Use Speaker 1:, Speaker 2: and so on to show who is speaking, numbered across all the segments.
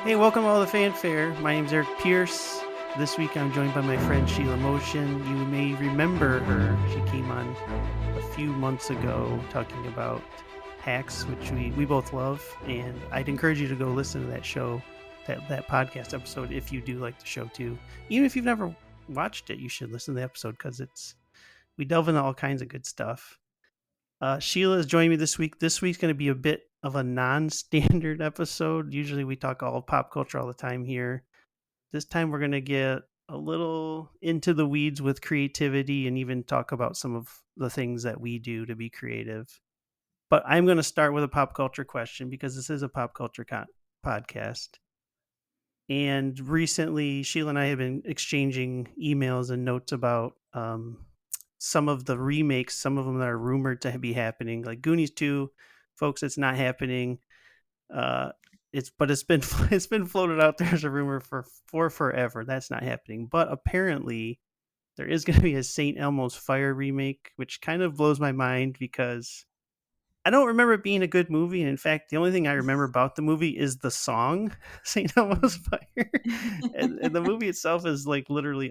Speaker 1: Hey, welcome to All the Fanfare. My name's Eric Pierce. This week I'm joined by my friend Sheila Moeschen. You may remember her. She came on a few months ago talking about hacks, which we both love. And I'd encourage you to go listen to that show, that podcast episode, if you do like the show too. Even if you've never watched it, you should listen to the episode because we delve into all kinds of good stuff. Sheila is joining me this week. This week's going to be a bit of a non-standard episode. Usually we talk all pop culture all the time here. This time we're going to get a little into the weeds with creativity and even talk about some of the things that we do to be creative. But I'm going to start with a pop culture question because this is a pop culture podcast. And recently, Sheila and I have been exchanging emails and notes about some of the remakes, some of them that are rumored to be happening, like Goonies 2. Folks, it's not happening. It's been it's been floated out there as a rumor for forever. That's not happening. But apparently, there is going to be a St. Elmo's Fire remake, which kind of blows my mind because I don't remember it being a good movie. And in fact, the only thing I remember about the movie is the song St. Elmo's Fire. And the movie itself is like literally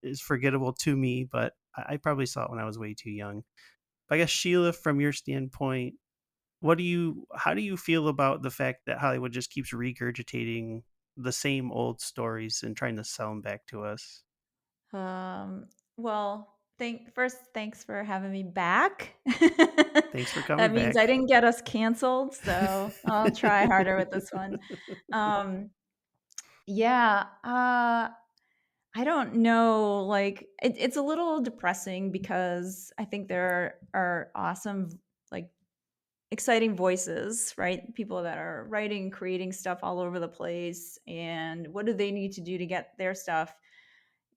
Speaker 1: is forgettable to me, but I probably saw it when I was way too young. But I guess Sheila, from your standpoint, how do you feel about the fact that Hollywood just keeps regurgitating the same old stories and trying to sell them back to us?
Speaker 2: Um, well, thanks for having me back.
Speaker 1: Thanks for coming
Speaker 2: That means I
Speaker 1: back.
Speaker 2: didn't get us canceled, so I'll try harder with this one. Um, yeah, I don't know, like it's a little depressing because I think there are awesome, like exciting voices, right? People that are writing, creating stuff all over the place, and what do they need to do to get their stuff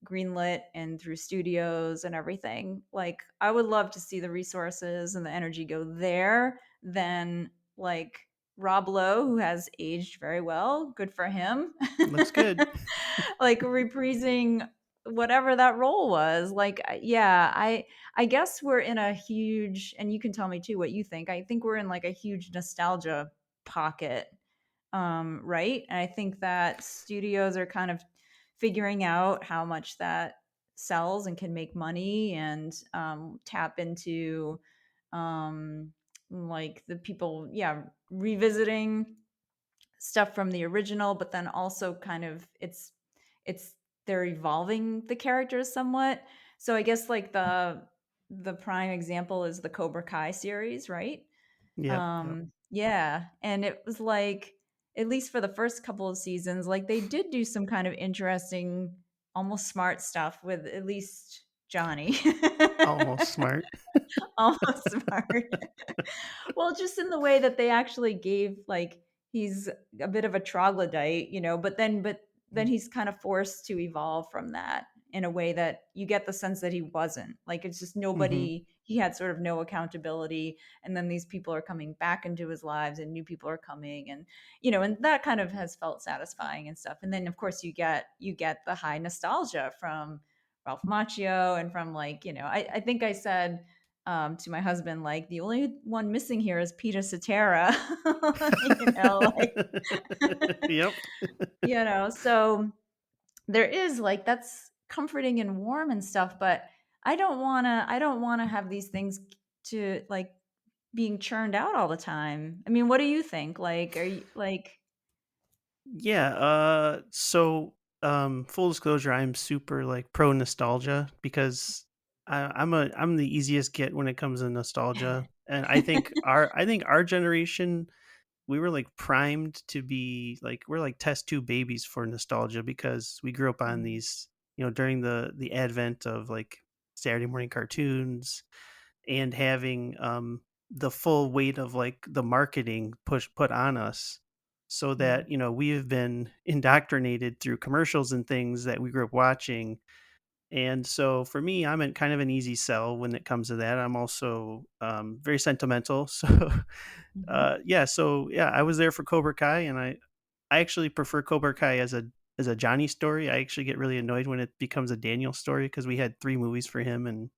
Speaker 2: greenlit and through studios and everything? Like, I would love to see the resources and the energy go there than like Rob Lowe, who has aged very well. Good for him.
Speaker 1: Looks good.
Speaker 2: Like reprising whatever that role was. Like, yeah, I guess we're in a huge, and you can tell me too what you think. I think we're in like a huge nostalgia pocket, right? And I think that studios are kind of figuring out how much that sells and can make money, and tap into like the people, yeah, revisiting stuff from the original, but then also kind of it's they're evolving the characters somewhat. So I guess like the prime example is the Cobra Kai series, right?
Speaker 1: Yep. Yep.
Speaker 2: Yeah, and it was like, at least for the first couple of seasons, like they did do some kind of interesting, almost smart stuff with at least Johnny.
Speaker 1: Almost smart.
Speaker 2: Almost smart. Well, just in the way that they actually gave, like, he's a bit of a troglodyte, but then he's kind of forced to evolve from that in a way that you get the sense that he wasn't. Like, it's just
Speaker 1: Mm-hmm.
Speaker 2: nobody, he had sort of no accountability, and then these people are coming back into his lives and new people are coming, and that kind of has felt satisfying and stuff. And then of course you get the high nostalgia from Ralph Macchio and from, like, I think I said to my husband, like, the only one missing here is Peter Cetera. Like,
Speaker 1: Yep.
Speaker 2: so there is, like, that's comforting and warm and stuff, but I don't want to have these things to, like, being churned out all the time. I mean, what do you think? Like, are you like,
Speaker 1: Yeah. Full disclosure, I'm super like pro nostalgia because I'm the easiest get when it comes to nostalgia, and I think our generation, we were like primed to be like, we're like test tube babies for nostalgia because we grew up on
Speaker 2: Mhm,
Speaker 1: these, during the advent of like Saturday morning cartoons and having the full weight of like the marketing put on us, so
Speaker 2: mhm,
Speaker 1: that we have been indoctrinated through commercials and things that we grew up watching. And so for me, I'm in kind of an easy sell when it comes to that. I'm also very sentimental. So
Speaker 2: mhm.
Speaker 1: yeah, I was there for Cobra Kai, and I actually prefer Cobra Kai as a Johnny story. I actually get really annoyed when it becomes a Daniel story because we had 3 movies for him, and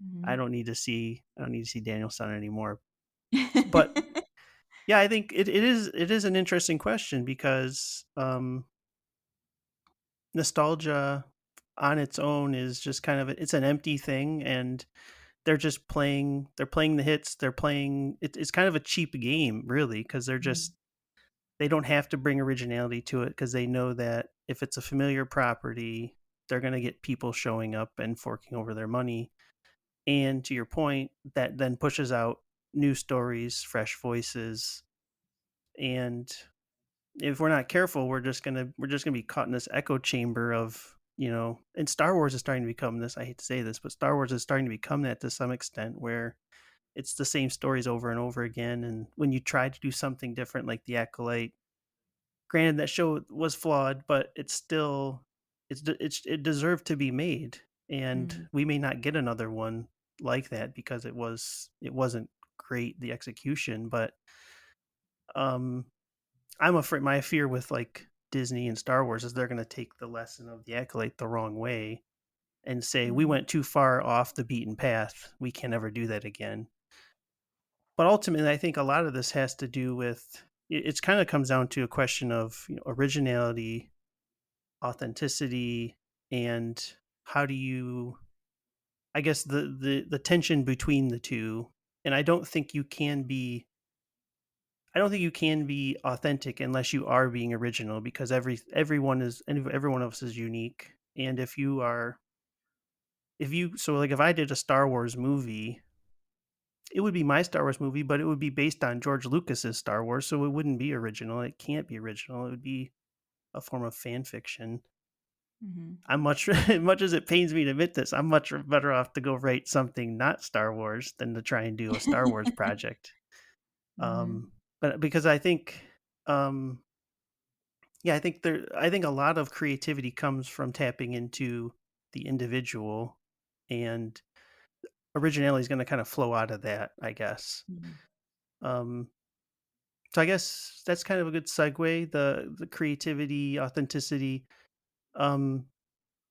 Speaker 2: Mhm.
Speaker 1: I don't need to see Daniel Son anymore. But Yeah, I think it is an interesting question because nostalgia on its own is just kind of it's an empty thing, and they're playing the hits, it's kind of a cheap game really, because
Speaker 2: Mm,
Speaker 1: they don't have to bring originality to it because they know that if it's a familiar property, they're going to get people showing up and forking over their money. And to your point, that then pushes out new stories, fresh voices, and if we're not careful, we're just gonna be caught in this echo chamber of, and Star Wars is starting to become this. I hate to say this, but Star Wars is starting to become that to some extent, where it's the same stories over and over again. And when you try to do something different, like the Acolyte, granted that show was flawed, but it deserved to be made, and
Speaker 2: mm,
Speaker 1: we may not get another one like that because it wasn't great, the execution. But um I'm afraid my fear with like Disney and Star Wars is they're going to take the lesson of the Acolyte the wrong way and say we
Speaker 2: mm,
Speaker 1: went too far off the beaten path, we can never do that again. But ultimately, I think a lot of this has to do with it's kind of comes down to a question of, originality, authenticity, and how do you, I guess, the tension between the two. And I don't think you can be authentic unless you are being original, because everyone of us is unique. And if I did a Star Wars movie, it would be my Star Wars movie, but it would be based on George Lucas's Star Wars, so it wouldn't be original. It can't be original. It would be a form of fan fiction.
Speaker 2: mhm,
Speaker 1: I'm much much as it pains me to admit this, I'm much better off to go write something not Star Wars than to try and do a Star Wars project.
Speaker 2: mhm,
Speaker 1: But because I think, um, yeah, I think a lot of creativity comes from tapping into the individual, and originality is going to kind of flow out of that, I guess.
Speaker 2: mhm,
Speaker 1: Um, so I guess that's kind of a good segue. The creativity, authenticity. Um,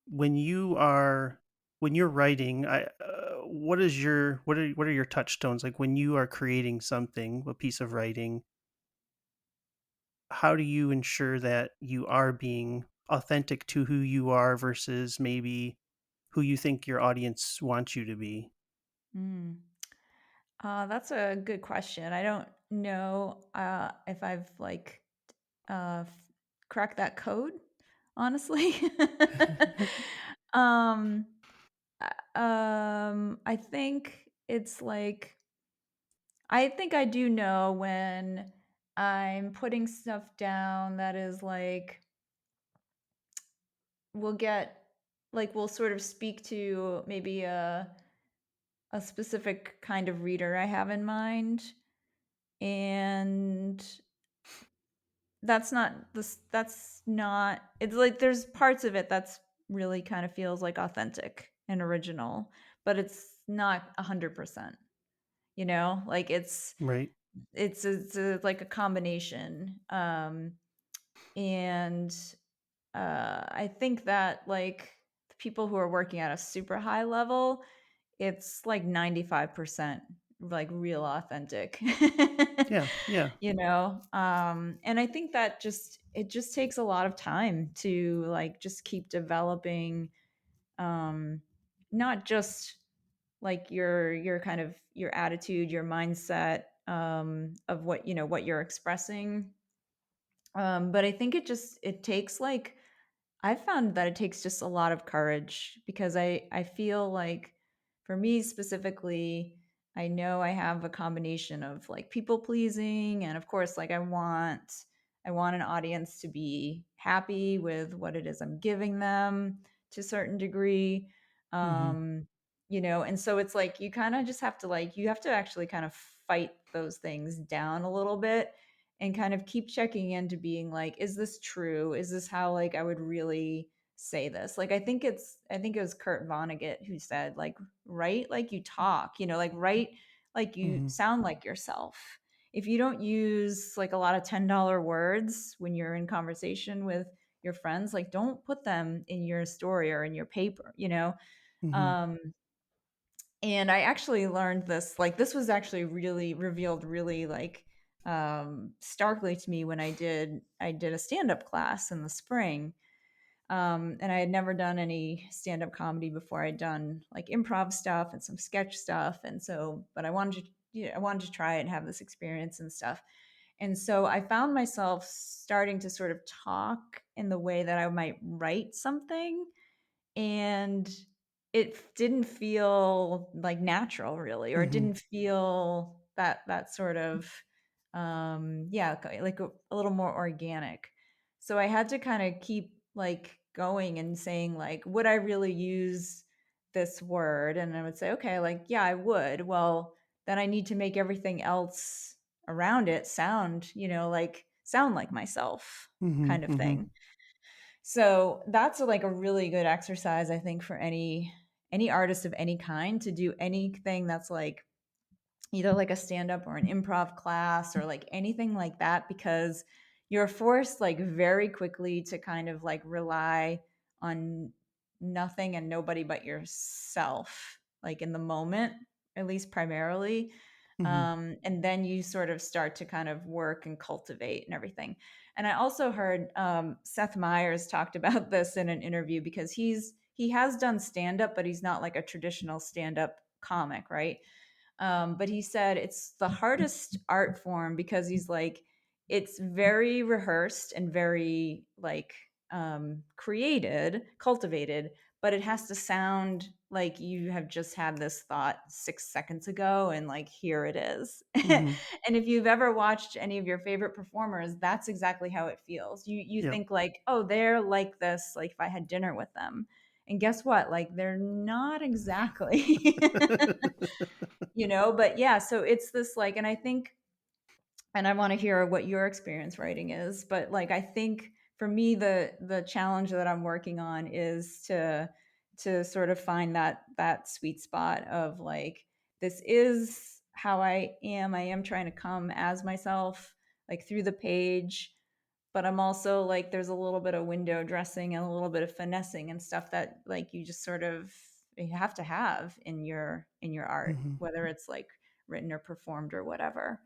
Speaker 1: when you are when you're writing, what are your touchstones? Like when you are creating something, a piece of writing, how do you ensure that you are being authentic to who you are versus maybe who you think your audience wants you to be?
Speaker 2: mm. That's a good question. I don't know if I've like cracked that code, honestly. um, I think it's like I think I do know when I'm putting stuff down that is like will get will sort of speak to maybe a specific kind of reader I have in mind, and that's not it's like there's parts of it that's really kind of feels like authentic and original, but it's not 100%, like
Speaker 1: Right.
Speaker 2: like a combination. And I think that like the people who are working at a super high level, it's like 95% like real authentic.
Speaker 1: Yeah. Yeah.
Speaker 2: And I think that it just takes a lot of time to like just keep developing, um not just like your kind of your attitude, your mindset, of what you're expressing. But I think it takes like I've found that it takes just a lot of courage, because I feel like for me specifically, I know I have a combination of like people pleasing, and of course like I want an audience to be happy with what it is I'm giving them to a certain degree.
Speaker 1: Hmm.
Speaker 2: And so it's like you kind of just have to like you have to actually kind of fight those things down a little bit and kind of keep checking into being like, is this true? Is this how like I would really say this? Like I think it was Kurt Vonnegut who said like write like you talk, like write like you
Speaker 1: Hmm.
Speaker 2: sound like yourself. If you don't use like a lot of $10 words when you're in conversation with your friends, like don't put them in your story or in your paper.
Speaker 1: Hmm.
Speaker 2: Um and I actually learned this, like this was actually really revealed really like starkly to me when I did a stand up class in the spring. And I had never done any stand up comedy before. I'd done like improv stuff and some sketch stuff, and so, but I wanted to try it and have this experience and stuff. And so I found myself starting to sort of talk in the way that I might write something, and it didn't feel like natural really, or it
Speaker 1: Mm-hmm.
Speaker 2: didn't feel that sort of yeah, like a little more organic. So I had to kind of keep like going and saying like, would I really use this word? And I would say, okay, like yeah, I would. Well, then I need to make everything else around it sound like myself,
Speaker 1: Mm-hmm.
Speaker 2: kind of
Speaker 1: Mm-hmm.
Speaker 2: thing. So that's like a really good exercise, I think, for any artist of any kind to do anything that's like either like a stand up or an improv class or like anything like that, because you're forced like very quickly to kind of like rely on nothing and nobody but yourself, like in the moment, at least primarily.
Speaker 1: Mm-hmm.
Speaker 2: And then you sort of start to kind of work and cultivate and everything. And I also heard Seth Meyers talked about this in an interview, because he has done stand up, but he's not like a traditional stand up comic, right? But he said it's the hardest art form because he's like, it's very rehearsed and very like cultivated, but it has to sound like you have just had this thought 6 seconds ago and like here it is.
Speaker 1: Mm-hmm.
Speaker 2: And if you've ever watched any of your favorite performers, that's exactly how it feels. You
Speaker 1: Yep.
Speaker 2: think like, oh, they're like this, like if I had dinner with them. And guess what? Like they're not exactly. But yeah, so it's this like, and I think, and I want to hear what your experience writing is, but like I think for me the challenge that I'm working on is to sort of find that sweet spot of like, this is how I am trying to come as myself, like through the page, but I'm also like, there's a little bit of window dressing and a little bit of finessing and stuff that like you just sort of, you have to have in your art,
Speaker 1: Mm-hmm.
Speaker 2: whether it's like written or performed or whatever.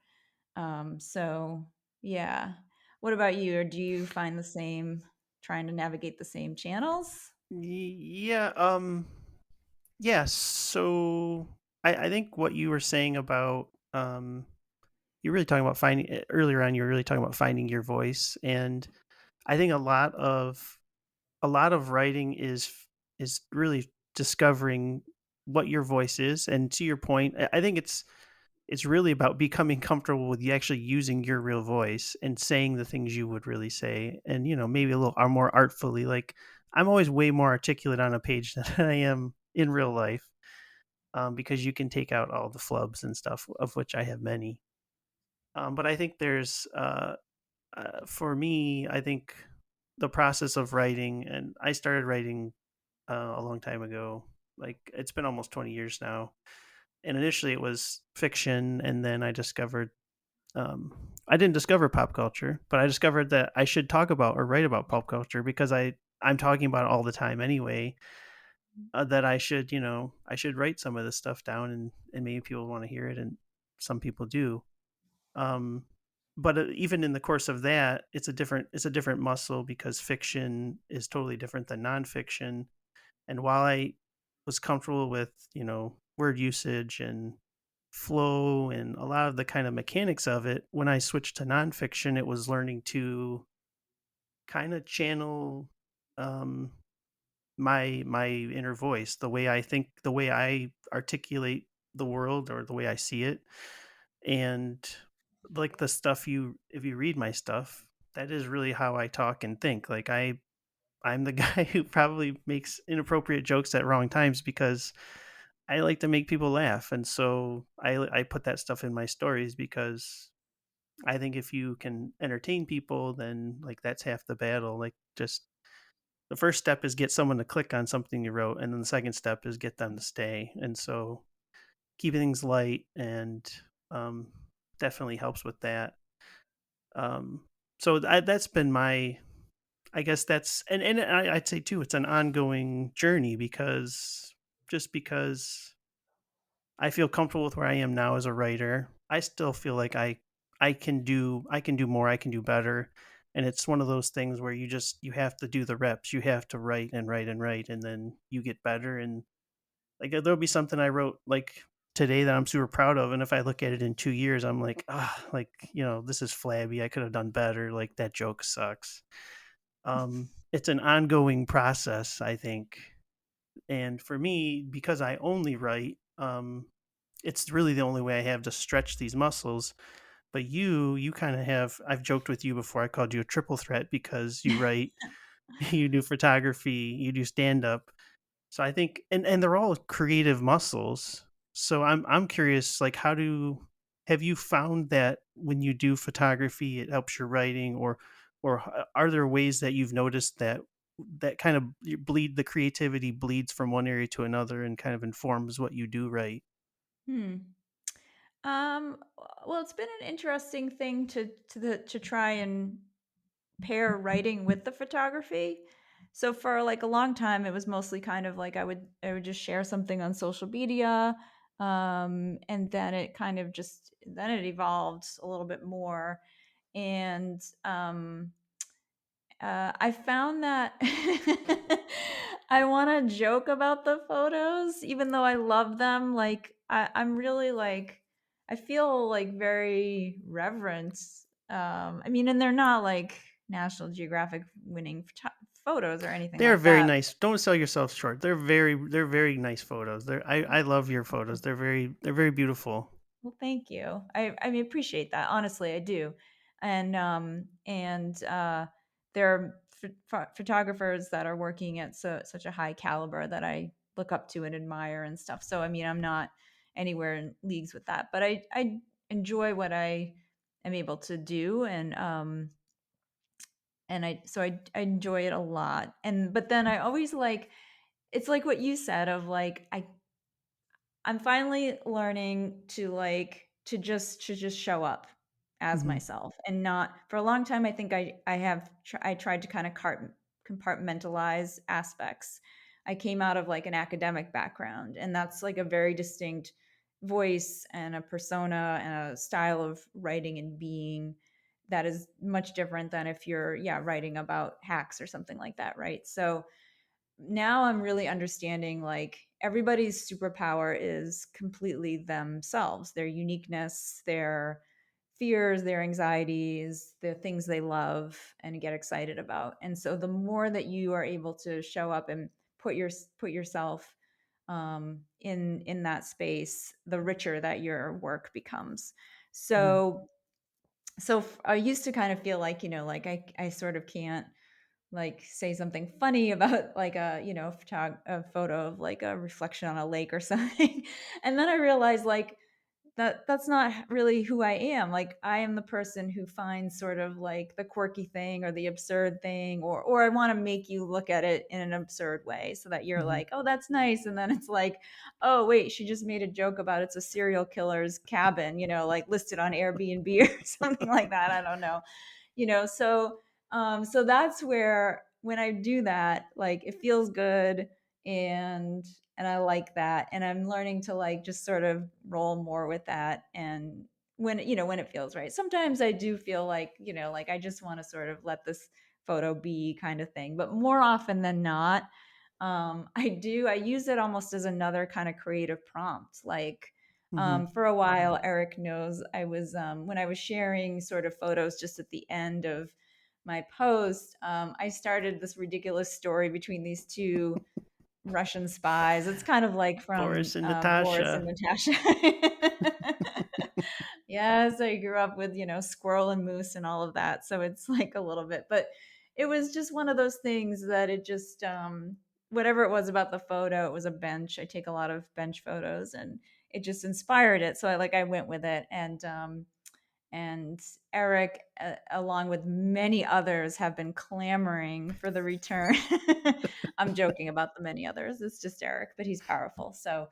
Speaker 2: So yeah. What about you? Or do you find the same, trying to navigate the same channels?
Speaker 1: Yeah. Yeah. So I think what you were saying about you're really talking about finding earlier on. You were really talking about finding your voice, and I think a lot of writing is really discovering what your voice is. And to your point, I think it's really about becoming comfortable with you actually using your real voice and saying the things you would really say, and maybe a little are more artfully. Like, I'm always way more articulate on a page than I am in real life, because you can take out all the flubs and stuff, of which I have many. But I think there's for me, I think the process of writing, and I started writing a long time ago. Like, it's been almost 20 years now. And initially it was fiction, and then I didn't discover pop culture, but I discovered that I should talk about or write about pop culture because I'm talking about it all the time anyway. That I should write some of this stuff down, and maybe people want to hear it, and some people do. Um, but even in the course of that, it's a different muscle, because fiction is totally different than nonfiction. And while I was comfortable with word usage and flow and a lot of the kind of mechanics of it, when I switched to nonfiction, it was learning to kind of channel um, my inner voice, the way I think, the way I articulate the world, or the way I see it. And like the stuff if you read my stuff, that is really how I talk and think. Like, I'm the guy who probably makes inappropriate jokes at wrong times because I like to make people laugh, and so I put that stuff in my stories, because I think if you can entertain people, then like that's half the battle. Like, just the first step is get someone to click on something you wrote, and then the second step is get them to stay. And so keeping things light and um, definitely helps with that. Um, so that's been my, I guess that's, and I'd say too, it's an ongoing journey, because I feel comfortable with where I am now as a writer. I still feel like I can do more, I can do better. And it's one of those things where you have to do the reps. You have to write and write and write, and then you get better. And like there'll be something I wrote like today that I'm super proud of, and if I look at it in 2 years, I'm like, ah, like this is flabby. I could have done better. Like that joke sucks. It's an ongoing process, I think. And for me, because I only write, it's really the only way I have to stretch these muscles. But you kind of have. I've joked with you before. I called you a triple threat because you write, you do photography, you do stand up. So I think, and they're all creative muscles. So I'm curious, like, have you found that when you do photography, it helps your writing, or are there ways that you've noticed that kind of the creativity bleeds from one area to another and kind of informs what you do right?
Speaker 2: Hmm. Um, well, it's been an interesting thing to try and pair writing with the photography. So for like a long time, it was mostly kind of like I would just share something on social media, and then it kind of just then it evolved a little bit more, and I found that I want to joke about the photos, even though I love them. Like I'm really like I feel like very reverent. I mean, and they're not like National Geographic winning photos or anything
Speaker 1: They're
Speaker 2: like
Speaker 1: very
Speaker 2: that.
Speaker 1: nice. Don't sell yourself short. They're very nice photos. I love your photos. They're very beautiful.
Speaker 2: Well, thank you. I mean, appreciate that. Honestly, I do. And there are photographers that are working at such a high caliber that I look up to and admire and stuff. So I mean, I'm not anywhere in leagues with that, but I enjoy what I am able to do, and I enjoy it a lot. And but then I always like it's like what you said of like I'm finally learning to just show up as
Speaker 1: Hmm.
Speaker 2: myself and not for a long time. I think I tried to kind of compartmentalize aspects. I came out of like an academic background, and that's like a very distinct voice and a persona and a style of writing and being that is much different than if you're writing about hacks or something like that, right? So now I'm really understanding like everybody's superpower is completely themselves, their uniqueness, their fears, their anxieties, the things they love and get excited about. And so the more that you are able to show up and put yourself in that space, the richer that your work becomes.
Speaker 1: Hmm.
Speaker 2: I used to kind of feel like, like I sort of can't like say something funny about like a photo of like a reflection on a lake or something. And then I realized like that's not really who I am. Like I am the person who finds sort of like the quirky thing or the absurd thing, or I want to make you look at it in an absurd way so that you're
Speaker 1: Hmm.
Speaker 2: like, oh, that's nice. And then it's like, oh wait, she just made a joke about it's a serial killer's cabin, like listed on Airbnb or something like that. I don't know. So that's where when I do that, like it feels good, and I like that, and I'm learning to like just sort of roll more with that. And when it feels right, sometimes I do feel like like I just want to sort of let this photo be kind of thing, but more often than not, I use it almost as another kind of creative prompt. Like
Speaker 1: Hmm.
Speaker 2: for a while, Eric knows I was when I was sharing sort of photos just at the end of my post, I started this ridiculous story between these two Russian spies. It's kind of like from
Speaker 1: Boris and
Speaker 2: Boris and
Speaker 1: Natasha.
Speaker 2: Natasha. Yes, I grew up with, squirrel and moose and all of that. So it's like a little bit, but it was just one of those things that it just, whatever it was about the photo, it was a bench. I take a lot of bench photos, and it just inspired it. So I went with it. And Eric, along with many others, have been clamoring for the return. I'm joking about the many others. It's just Eric, but he's powerful. So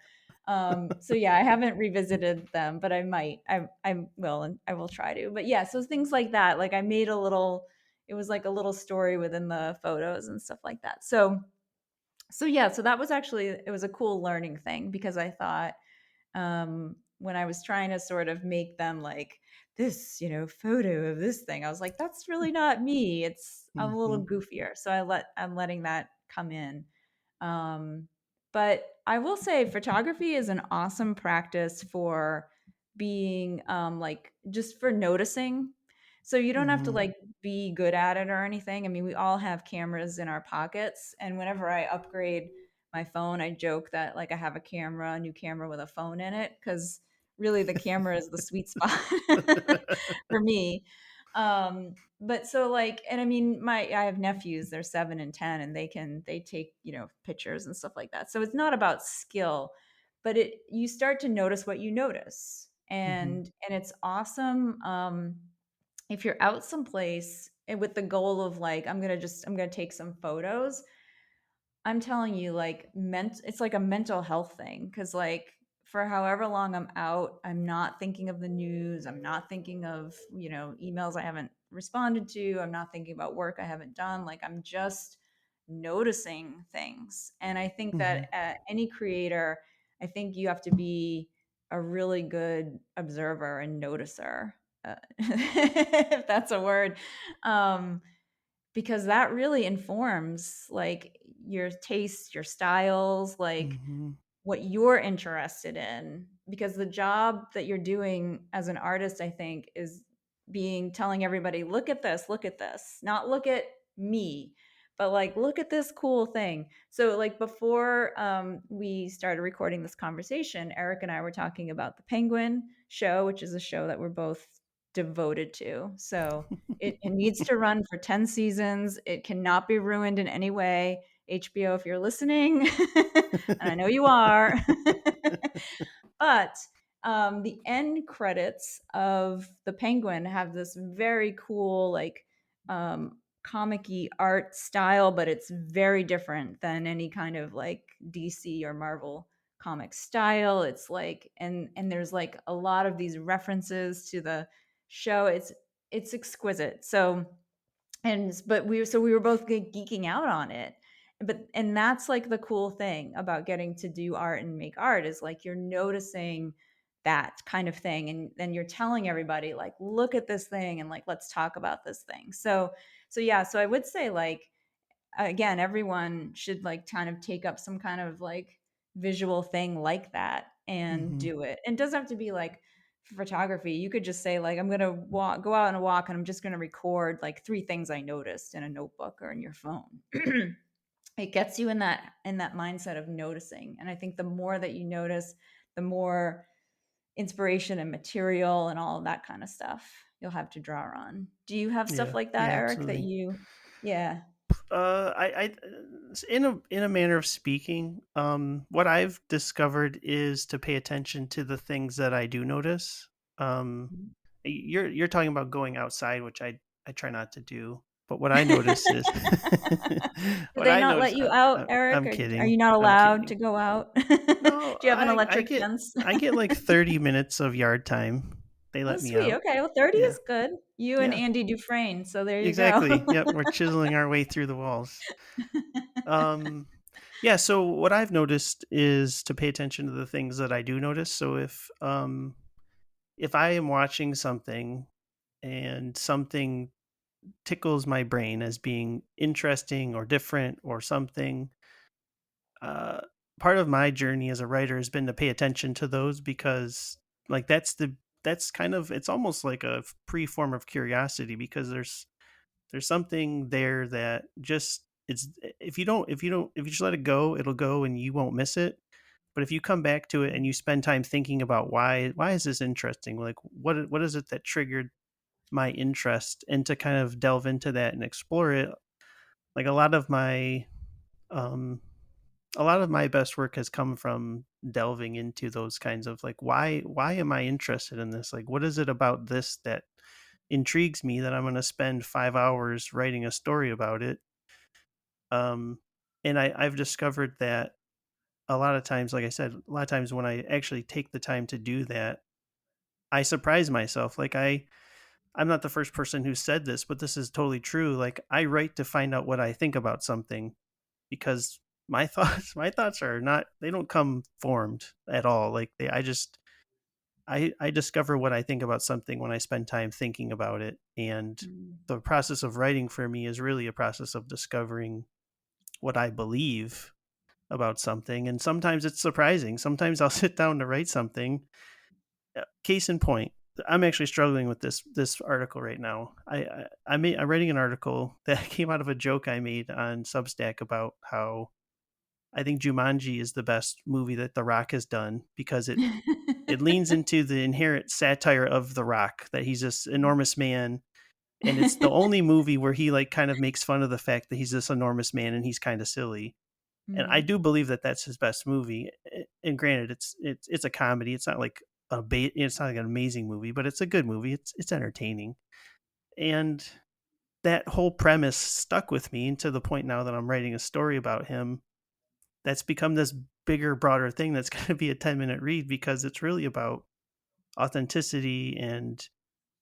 Speaker 2: yeah, I haven't revisited them, but I might. I will, and I will try to. But yeah, so things like that. Like I made a little. It was like a little story within the photos and stuff like that. So yeah, so that was actually it was a cool learning thing because I thought when I was trying to sort of make them like this, photo of this thing, I was like, that's really not me. I'm a
Speaker 1: Hmm.
Speaker 2: little goofier. So I'm letting that come in. Um, but I will say photography is an awesome practice for being like just for noticing. So you don't have to
Speaker 1: Hmm.
Speaker 2: like be good at it or anything. I mean, we all have cameras in our pockets, and whenever I upgrade my phone, I joke that like I have a new camera with a phone in it, cuz really the camera is the sweet spot for me. But so like, and I mean, I have nephews, they're 7 and 10, and they take, pictures and stuff like that. So it's not about skill, but you start to notice what you notice.
Speaker 1: Hmm.
Speaker 2: And it's awesome. If you're out someplace and with the goal of like, I'm gonna take some photos, I'm telling you, like, it's like a mental health thing because, like, for however long I'm out, I'm not thinking of the news. I'm not thinking of, emails I haven't responded to. I'm not thinking about work I haven't done. Like, I'm just noticing things. And I think
Speaker 1: Hmm.
Speaker 2: that any creator, I think you have to be a really good observer and noticer, if that's a word. Um, because that really informs like your tastes, your styles, like
Speaker 1: Hmm.
Speaker 2: what you're interested in. Because the job that you're doing as an artist, I think, is telling everybody, look at this, not look at me, but like look at this cool thing. So like before we started recording this conversation, Eric and I were talking about the Penguin show, which is a show that we're both devoted to. So it needs to run for 10 seasons. It cannot be ruined in any way. HBO, if you're listening, and I know you are, but the end credits of The Penguin have this very cool, like, comic-y art style, but it's very different than any kind of like DC or Marvel comic style. It's like, and there's like a lot of these references to the show. It's exquisite. So but we were both geeking out on it, and that's like the cool thing about getting to do art and make art is like you're noticing that kind of thing, and then you're telling everybody like look at this thing and like let's talk about this thing. So yeah, so I would say like again, everyone should like kind of take up some kind of like visual thing like that and
Speaker 1: Hmm.
Speaker 2: do it. And it doesn't have to be like photography. You could just say like I'm going to go out on a walk and I'm just going to record like 3 things I noticed in a notebook or in your phone. It gets you in that mindset of noticing. And I think the more that you notice, the more inspiration and material and all of that kind of stuff you'll have to draw on. Do you have stuff
Speaker 1: Yeah.
Speaker 2: like that,
Speaker 1: Yeah.
Speaker 2: Eric, that
Speaker 1: Absolutely.
Speaker 2: you yeah.
Speaker 1: I, in a manner of speaking, what I've discovered is to pay attention to the things that I do notice. Um, you're talking about going outside, which I try not to do. But what I notice is,
Speaker 2: Do
Speaker 1: what
Speaker 2: they
Speaker 1: I
Speaker 2: not
Speaker 1: notice.
Speaker 2: let you out,
Speaker 1: I'm
Speaker 2: Eric? Are you
Speaker 1: kidding.
Speaker 2: not
Speaker 1: I'm
Speaker 2: allowed to
Speaker 1: kidding.
Speaker 2: go out?
Speaker 1: No,
Speaker 2: Do you have an
Speaker 1: I
Speaker 2: electric
Speaker 1: get
Speaker 2: fence?
Speaker 1: I get like 30 minutes of yard time. They
Speaker 2: Oh,
Speaker 1: let me
Speaker 2: sweet.
Speaker 1: out.
Speaker 2: Okay. Well, 30
Speaker 1: Yeah.
Speaker 2: is good. You and
Speaker 1: Yeah.
Speaker 2: Andy Dufresne. So there you go.
Speaker 1: Exactly. Yep. We're chiseling our way through the walls. Um, yeah. So what I've noticed is to pay attention to the things that I do notice. So if I am watching something and something tickles my brain as being interesting or different or something, uh, part of my journey as a writer has been to pay attention to those because like that's kind of it's almost like a pre-form of curiosity because there's something there that just it's if you just let it go, it'll go and you won't miss it. But if you come back to it and you spend time thinking about why is this interesting, like what is it that triggered my interest, and to kind of delve into that and explore it, like um a lot of my best work has come from delving into those kinds of like why am I interested in this, like what is it about this that intrigues me that I'm going to spend 5 hours writing a story about it. um and I've discovered that a lot of times, like I said, a lot of times when I actually take the time to do that, I surprise myself. Like I'm not the first person who said this, but this is totally true. Like I write to find out what I think about something because my thoughts are not, they don't come formed at all. Like I just I discover what I think about something when I spend time thinking about it. And
Speaker 2: Mm.
Speaker 1: the process of writing for me is really a process of discovering what I believe about something. And sometimes it's surprising. Sometimes I'll sit down to write something. Case in point, I'm actually struggling with this article right now. I'm writing an article that came out of a joke I made on Substack about how I think Jumanji is the best movie that The Rock has done because it leans into the inherent satire of The Rock, that he's this enormous man, and it's the only movie where he like kind of makes fun of the fact that he's this enormous man and he's kind of silly. And I
Speaker 2: Mm,
Speaker 1: do believe that that's his best movie. And granted, it's a comedy. It's not like it's not like an amazing movie, but it's a good movie. It's entertaining. And that whole premise stuck with me to the point now that I'm writing a story about him that's become this bigger, broader thing that's going to be a 10-minute read because it's really about authenticity and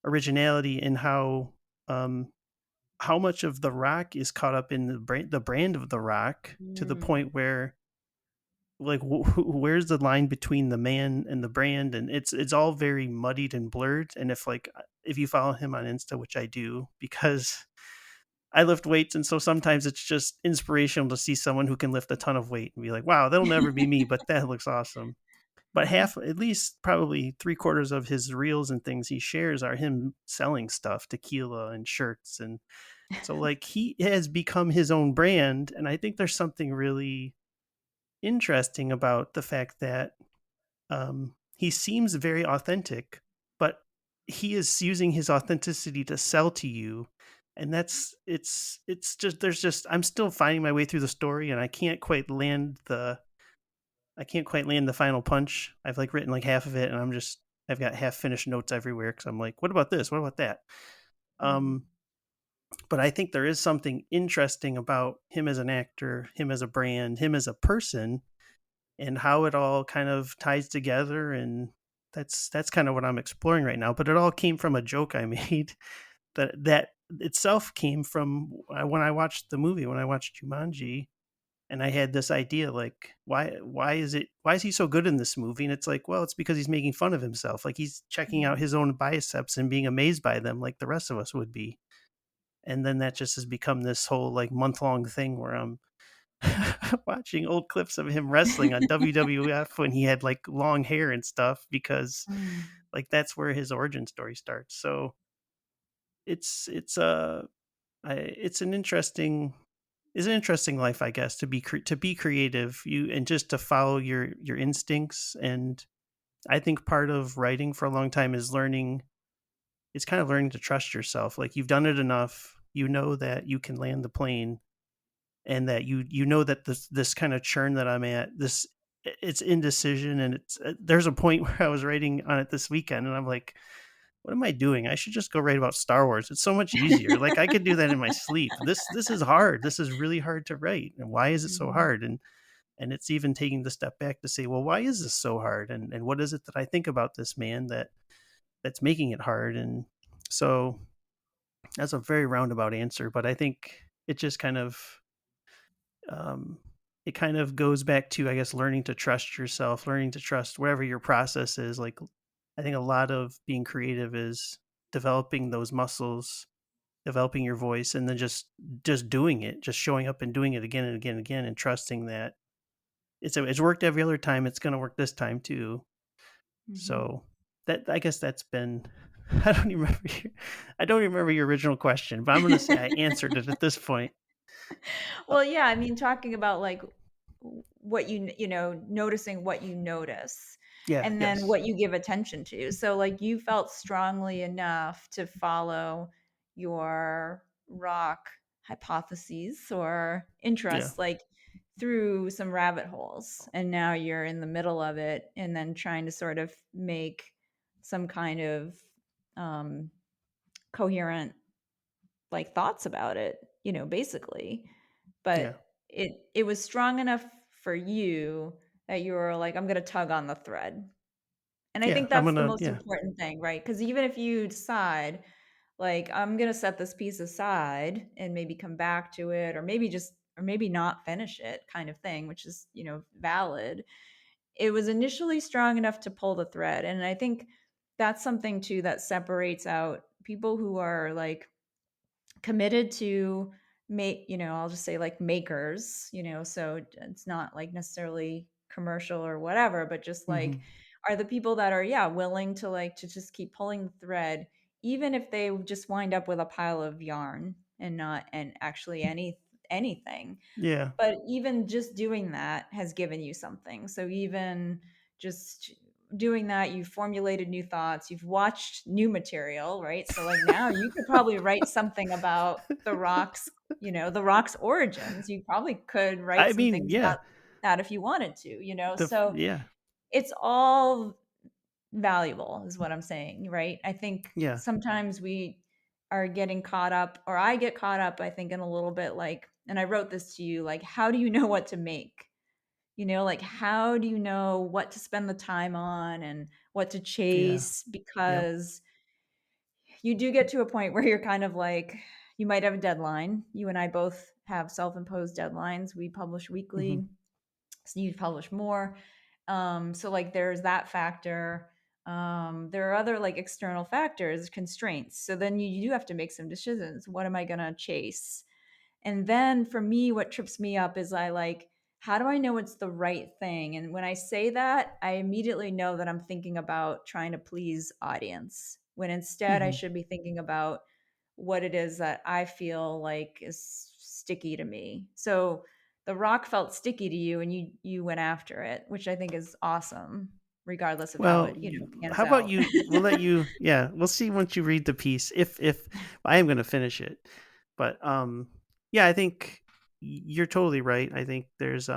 Speaker 1: originality and um, how much of the rock is caught up in the brand of the rock to the
Speaker 2: mm,
Speaker 1: point where like where's the line between the man and the brand, and it's all very muddied and blurred. And if you follow him on Insta, which I do because I lift weights, and so sometimes it's just inspirational to see someone who can lift a ton of weight and be like, wow, that'll never be me, but that looks awesome. But
Speaker 2: mhm,
Speaker 1: half, at least probably three-quarters of his reels and things he shares are him selling stuff, tequila and shirts. And so like he has become his own brand. And I think there's something really interesting about the fact that he seems very authentic, but he is using his authenticity to sell to you. And it's just there's just I'm still finding my way through the story, and I can't quite land the final punch. I've like written like half of it, and I've got half finished notes everywhere because I'm like, what about this? What about that?
Speaker 2: mm,
Speaker 1: Um, but I think there is something interesting about him as an actor, him as a brand, him as a person, and how it all kind of ties together. And that's kind of what I'm exploring right now. But it all came from a joke I made that itself came from when I watched the movie, when I watched Jumanji, and I had this idea like why is he so good in this movie? And it's like, well, it's because he's making fun of himself. Like he's checking out
Speaker 2: mm.
Speaker 1: his own biceps and being amazed by them like the rest of us would be. And then that just has become this whole like month-long thing where I'm watching old clips of him wrestling on WWF when he had like long hair and stuff because
Speaker 2: Mm,
Speaker 1: like that's where his origin story starts. So it's uh it's an interesting life, I guess, to be creative, you and just to follow your instincts. And I think part of writing for a long time is learning. It's kind of learning to trust yourself. Like you've done it enough, you know that you can land the plane, and that you know that this kind of churn that I'm at, this it's indecision, and it's there's a point where I was writing on it this weekend, and I'm like, what am I doing? I should just go write about Star Wars. It's so much easier. Like I could do that in my sleep. This is hard. This is really hard to write. And why is it so
Speaker 2: mhm,
Speaker 1: hard? And it's even taking the step back to say, well, why is this so hard? And what is it that I think about this man that's making it hard? And so that's a very roundabout answer, but I think it just um, it kind of goes back to, I guess, learning to trust yourself, learning to trust whatever your process is. Like, I think a lot of being creative is developing those muscles, developing your voice, and then just doing it, just showing up and doing it again and again and again, and trusting that it's worked every other time. It's going to work this time too.
Speaker 2: mhm.
Speaker 1: So that I guess that's been. I don't even remember. I don't even remember your original question, but I'm going to say I answered it at this point. Uh,
Speaker 2: Well, yeah, I mean, talking about like what noticing what you notice
Speaker 1: yeah.
Speaker 2: and then
Speaker 1: Yes.
Speaker 2: what you give attention to. So, like, you felt strongly enough to follow your rock hypotheses or
Speaker 1: Yeah.
Speaker 2: interests, like through some rabbit holes. And now you're in the middle of it and then trying to sort of make some kind of um, coherent like thoughts about it, basically.
Speaker 1: Yeah.
Speaker 2: But it was strong enough for you that you were like, I'm gonna tug on the thread. And I
Speaker 1: Yeah.
Speaker 2: think
Speaker 1: I'm
Speaker 2: that's the
Speaker 1: gonna.
Speaker 2: most
Speaker 1: Yeah.
Speaker 2: important thing, right? Because even if you decide, like, I'm gonna set this piece aside and maybe come back to it, or maybe not finish it, kind of thing, which is, valid. it was initially strong enough to pull the thread. And I think that's something too that separates out people who are like committed to make, I'll just say like makers, so it's not like necessarily commercial or whatever, but just
Speaker 1: Hmm.
Speaker 2: like are the people that are, yeah, willing to like to just keep pulling the thread, even if they just wind up with a pile of yarn and not and actually anything.
Speaker 1: Yeah.
Speaker 2: But even just doing that has given you something. So even just doing that, you've formulated new thoughts, you've watched new material, right? So like now you could probably write something about the rocks, the rocks origins. You probably could write
Speaker 1: I
Speaker 2: some
Speaker 1: mean,
Speaker 2: things
Speaker 1: yeah.
Speaker 2: about that if you wanted to, So
Speaker 1: Yeah.
Speaker 2: it's all valuable is what I'm saying, right? I think
Speaker 1: Yeah.
Speaker 2: sometimes we are getting caught up, or I get caught up, I think, in a little bit like, and I wrote this to you, like, how do you know what to make? Like, how do you know what to spend the time on and what to
Speaker 1: Yeah.
Speaker 2: chase?
Speaker 1: Yep.
Speaker 2: Because you do get to a point where you're kind of like, you might have a deadline. You and I both have self imposed deadlines. We publish
Speaker 1: Hmm.
Speaker 2: weekly, so you publish more. So like there's that factor. There are other like external factors, constraints. So then you do have to make some decisions. What am I going to chase? And then for me, what trips me up is I like, how do I know it's the right thing? And when I say that, I immediately know that I'm thinking about trying to please audience, when instead I
Speaker 1: Hmm.
Speaker 2: should be thinking about what it is that I feel like is sticky to me. So the rock felt sticky to you and you went after it, which I think is awesome, regardless of how
Speaker 1: Well,
Speaker 2: it, pans
Speaker 1: how about
Speaker 2: out.
Speaker 1: you? We'll let you. Yeah, we'll see once you read the piece. If I am going to finish it, but yeah, I think you're totally right. I think there's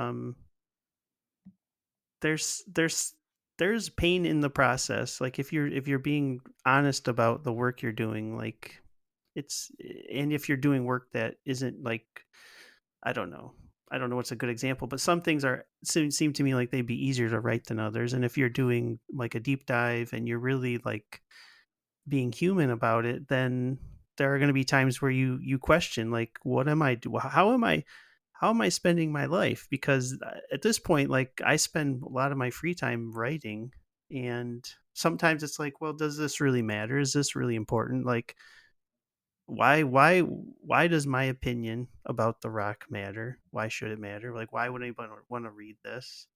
Speaker 1: there's there's pain in the process. Like if you're being honest about the work you're doing, like it's and if you're doing work that isn't like I don't know. I don't know what's a good example, but some things seem to me like they'd be easier to write than others. And if you're doing like a deep dive and you're really like being human about it, then there are going to be times where you question like, what am I do? How am I spending my life? Because at this point, like I spend a lot of my free time writing, and sometimes it's like, well, does this really matter? Is this really important? Like, why does my opinion about the rock matter? Why should it matter? Like why would anybody want to read this?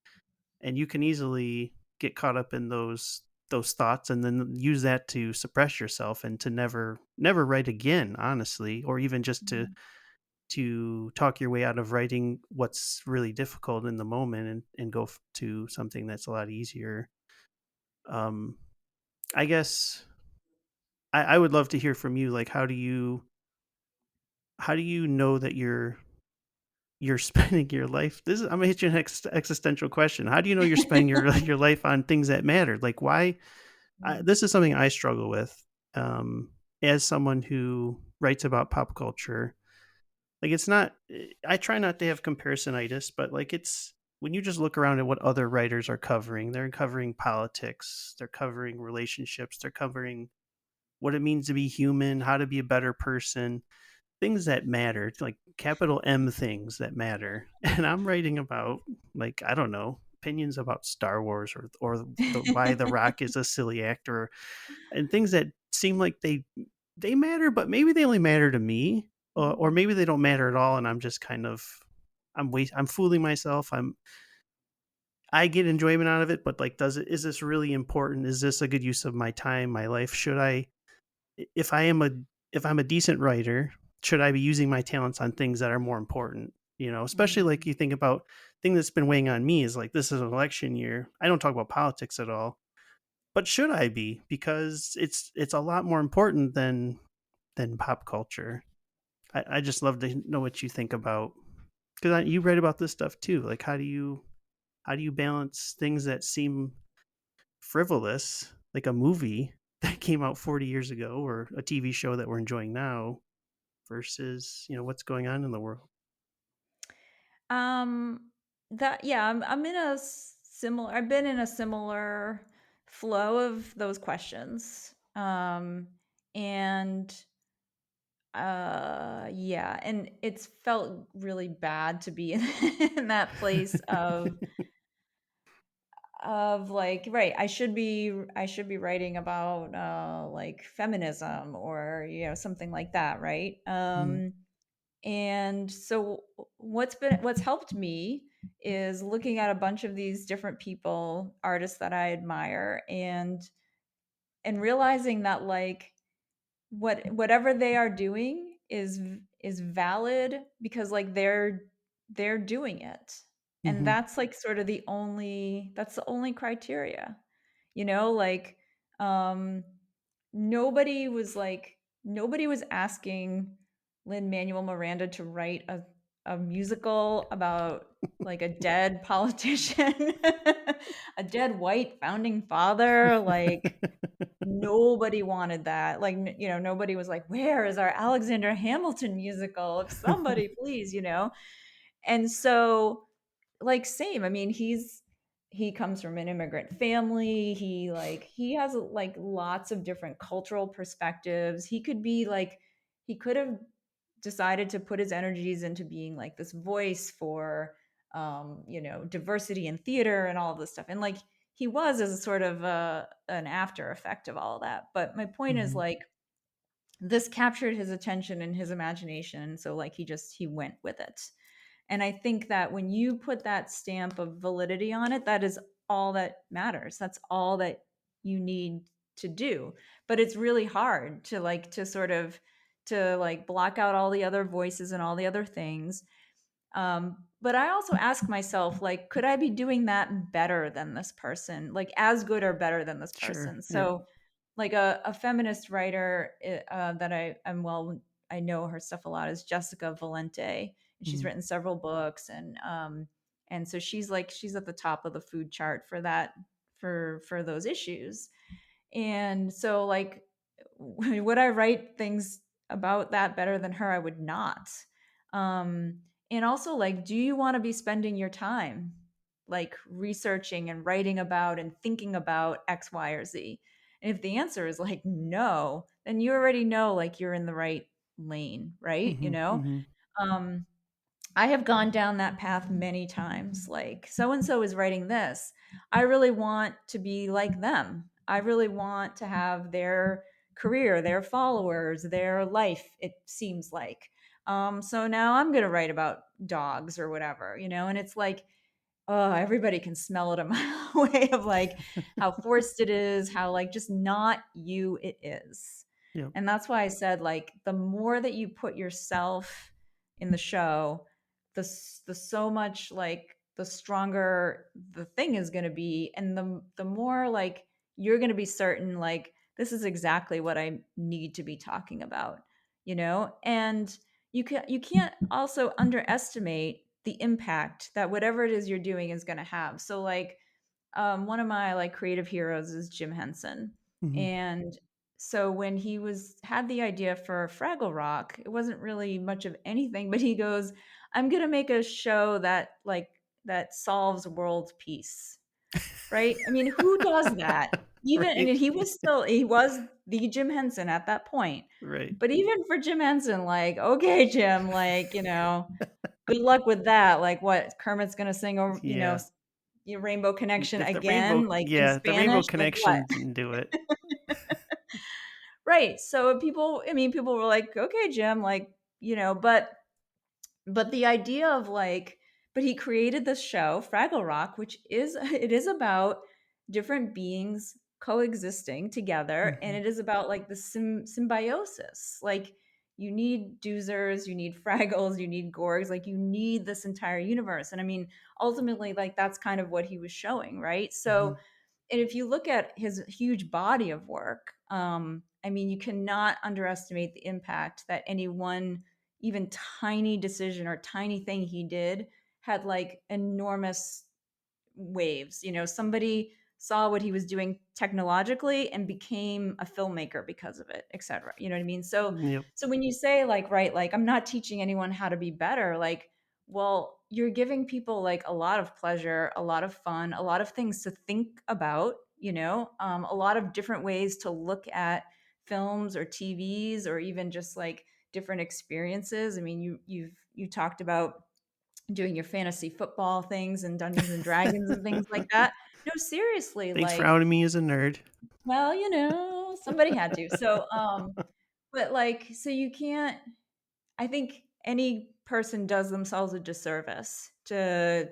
Speaker 1: And you can easily get caught up in those thoughts and then use that to suppress yourself and to never write again, honestly, or even just to talk your way out of writing what's really difficult in the moment and go to something that's a lot easier. um I guess I would love to hear from you, like how do you know that you're spending your life. I'm gonna hit you an existential question. How do you know you're spending your life on things that matter? Like why? This is something I struggle with, um, as someone who writes about pop culture. Like it's not. I try not to have comparisonitis, but like it's when you just look around at what other writers are covering. They're covering politics. They're covering relationships. They're covering what it means to be human, how to be a better person, things that matter, like capital M things that matter. And I'm writing about like I don't know opinions about Star Wars or why The Rock is a silly actor and things that seem like they matter, but maybe they only matter to me, or maybe they don't matter at all, and I'm just kind of I'm fooling myself. I get enjoyment out of it, but like, is this really important? Is this a good use of my time, my life? Should I if I am a if I'm a decent writer, should I be using my talents on things that are more important? Especially like
Speaker 2: Mm,
Speaker 1: you think about thing that's been weighing on me is like this is an election year. I don't talk about politics at all, but should I be? Because it's a lot more important than pop culture. I just love to know what you think about because you read about this stuff too. Like how do you balance things that seem frivolous, like a movie that came out 40 years ago or a TV show that we're enjoying now versus, what's going on in the world.
Speaker 2: Um, that yeah, I'm in a similar. I've been in a similar flow of those questions. And yeah, and it's felt really bad to be in, in that place of of like, right, I should be writing about like feminism or something like that, right?
Speaker 1: Mhm.
Speaker 2: And so what's helped me is looking at a bunch of these different people, artists that I admire, and realizing that like whatever they are doing is valid because like they're doing it. And
Speaker 1: Mhm.
Speaker 2: that's like sort of the only criteria. Like um nobody was asking Lin Manuel Miranda to write a musical about like a dead politician, a dead white founding father. Like nobody wanted that. Like nobody was like, where is our Alexander Hamilton musical? If somebody please. And so like same, I mean, he comes from an immigrant family. He has like lots of different cultural perspectives. He could have decided to put his energies into being like this voice for diversity in theater and all of this stuff. And like he was as a sort of an after effect of all of that. But my point is
Speaker 1: Mhm.
Speaker 2: like this captured his attention and his imagination, so like he went with it. And I think that when you put that stamp of validity on it, that is all that matters. That's all that you need to do. But it's really hard to block out all the other voices and all the other things. But I also ask myself, like, could I be doing that better than this person? Like, as good or better than this
Speaker 1: Sure.
Speaker 2: person?
Speaker 1: Yep.
Speaker 2: So, like a feminist writer that I know her stuff a lot is Jessica Valente, and she's
Speaker 1: Mhm.
Speaker 2: written several books, and so she's at the top of the food chart for that for those issues. And so, like, would I write things about that better than her? I would not. And also, like, do you want to be spending your time like researching and writing about and thinking about X, Y, or Z? And if the answer is like no, then you already know like you're in the right lane, right?
Speaker 1: Mhm. Mhm.
Speaker 2: Um, I have gone down that path many times. Like, so and so is writing this. I really want to be like them. I really want to have their career, their followers, their life, it seems like. So now I'm going to write about dogs or whatever. And it's like, oh, everybody can smell it a mile away of like how forced it is, how like just not you it is.
Speaker 1: Yep.
Speaker 2: And that's why I said like the more that you put yourself in the show, the so much like the stronger the thing is going to be, and the more like you're going to be certain like this is exactly what I need to be talking about. And you can't also underestimate the impact that whatever it is you're doing is going to have. So like one of my like creative heroes is Jim Henson.
Speaker 1: Mhm.
Speaker 2: And so when he had the idea for Fraggle Rock, it wasn't really much of anything, but he goes, I'm going to make a show that solves world peace. Right? I mean, who does that? Even and
Speaker 1: Right.
Speaker 2: he was the Jim Henson at that point.
Speaker 1: Right.
Speaker 2: But even for Jim Henson, like, okay, Jim, like, good luck with that. Like, what Kermit's gonna sing over,
Speaker 1: Yeah.
Speaker 2: Rainbow Connection
Speaker 1: The rainbow,
Speaker 2: again, like in
Speaker 1: yeah, the rainbow
Speaker 2: Spanish, like what?
Speaker 1: connection didn't do it.
Speaker 2: Right. So people were like, okay, Jim, like, but the idea of like, but he created this show, Fraggle Rock, which is it is about different beings coexisting together, and
Speaker 1: Mhm.
Speaker 2: it is about like the symbiosis. Like you need Doozers, you need Fraggles, you need Gorgs, like you need this entire universe. And I mean, ultimately, like that's kind of what he was showing, right? So,
Speaker 1: Mhm.
Speaker 2: and if you look at his huge body of work, I mean, you cannot underestimate the impact that any one even tiny decision or tiny thing he did had like enormous waves. Somebody saw what he was doing technologically and became a filmmaker because of it, etc. You know what I mean? So
Speaker 1: Yep.
Speaker 2: so when you say like, right, like I'm not teaching anyone how to be better, like, well, you're giving people like a lot of pleasure, a lot of fun, a lot of things to think about, a lot of different ways to look at films or TVs or even just like different experiences. I mean, you talked about doing your fantasy football things and Dungeons and Dragons and things like that. No, seriously,
Speaker 1: Thanks for
Speaker 2: like,
Speaker 1: outing me as a nerd.
Speaker 2: well, somebody had to. So, but like, so you can't, I think any person does themselves a disservice to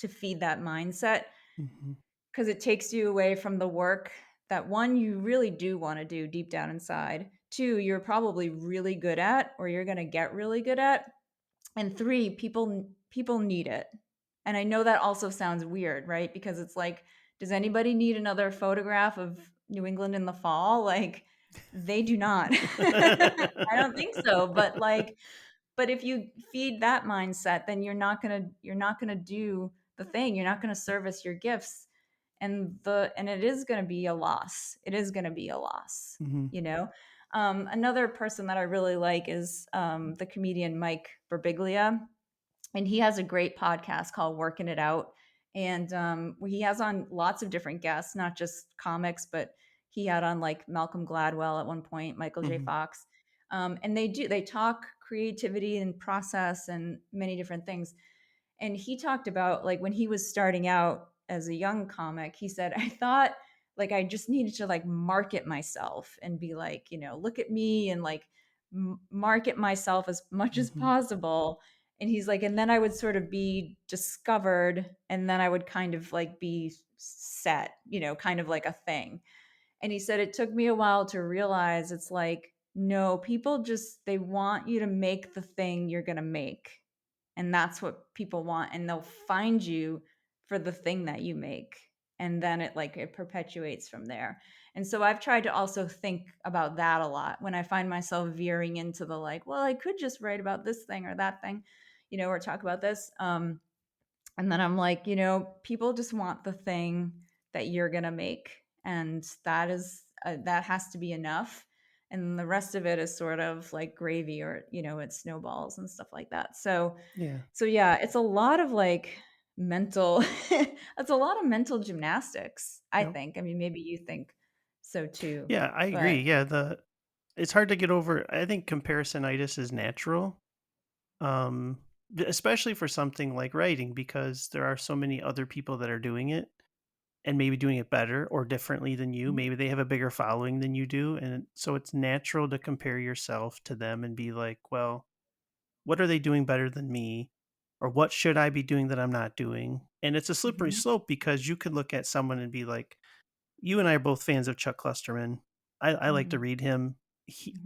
Speaker 2: feed that mindset,
Speaker 1: Mhm.
Speaker 2: because it takes you away from the work that, one, you really do want to do deep down inside, two, you're probably really good at, or you're going to get really good at, and three, people need it. And I know that also sounds weird, right? Because it's like, does anybody need another photograph of New England in the fall? Like, they do not. I don't think so. But like, but if you feed that mindset, then you're not gonna do the thing. You're not gonna service your gifts, and it is gonna be a loss. It is gonna be a loss.
Speaker 1: Mhm.
Speaker 2: You know. Another person that I really like is the comedian Mike Birbiglia, and he has a great podcast called Working It Out. And he has on lots of different guests, not just comics, but he had on like Malcolm Gladwell at one point, Michael J.
Speaker 1: Mhm.
Speaker 2: Fox. And they talk creativity and process and many different things. And he talked about, like, when he was starting out as a young comic, he said, I thought, like, I just needed to like market myself and be like, look at me, and like market myself as much as
Speaker 1: Mhm.
Speaker 2: possible. And he's like, and then I would sort of be discovered, and then I would kind of like be set, kind of like a thing. And he said it took me a while to realize, it's like, no, people just, they want you to make the thing you're going to make. And that's what people want. And they'll find you for the thing that you make. And then it perpetuates from there. And so I've tried to also think about that a lot when I find myself veering into the like, well, I could just write about this thing or that thing, or talk about this. And then I'm like, people just want the thing that you're going to make. And that has to be enough. And the rest of it is sort of like gravy, or, it snowballs and stuff like that.
Speaker 1: Yeah.
Speaker 2: So yeah, it's a lot of like mental, it's a lot of mental gymnastics, I
Speaker 1: Yep.
Speaker 2: think. I mean, maybe you think so too,
Speaker 1: Yeah, I
Speaker 2: but
Speaker 1: agree. Yeah, it's hard to get over. I think comparisonitis is natural. Um Especially for something like writing, because there are so many other people that are doing it and maybe doing it better or differently than you. Maybe they have a bigger following than you do, and so it's natural to compare yourself to them and be like, well, what are they doing better than me? Or what should I be doing that I'm not doing? And it's a slippery
Speaker 2: Mhm,
Speaker 1: slope, because you could look at someone and be like, you and I are both fans of Chuck Klosterman. I like to
Speaker 2: mhm,
Speaker 1: read him.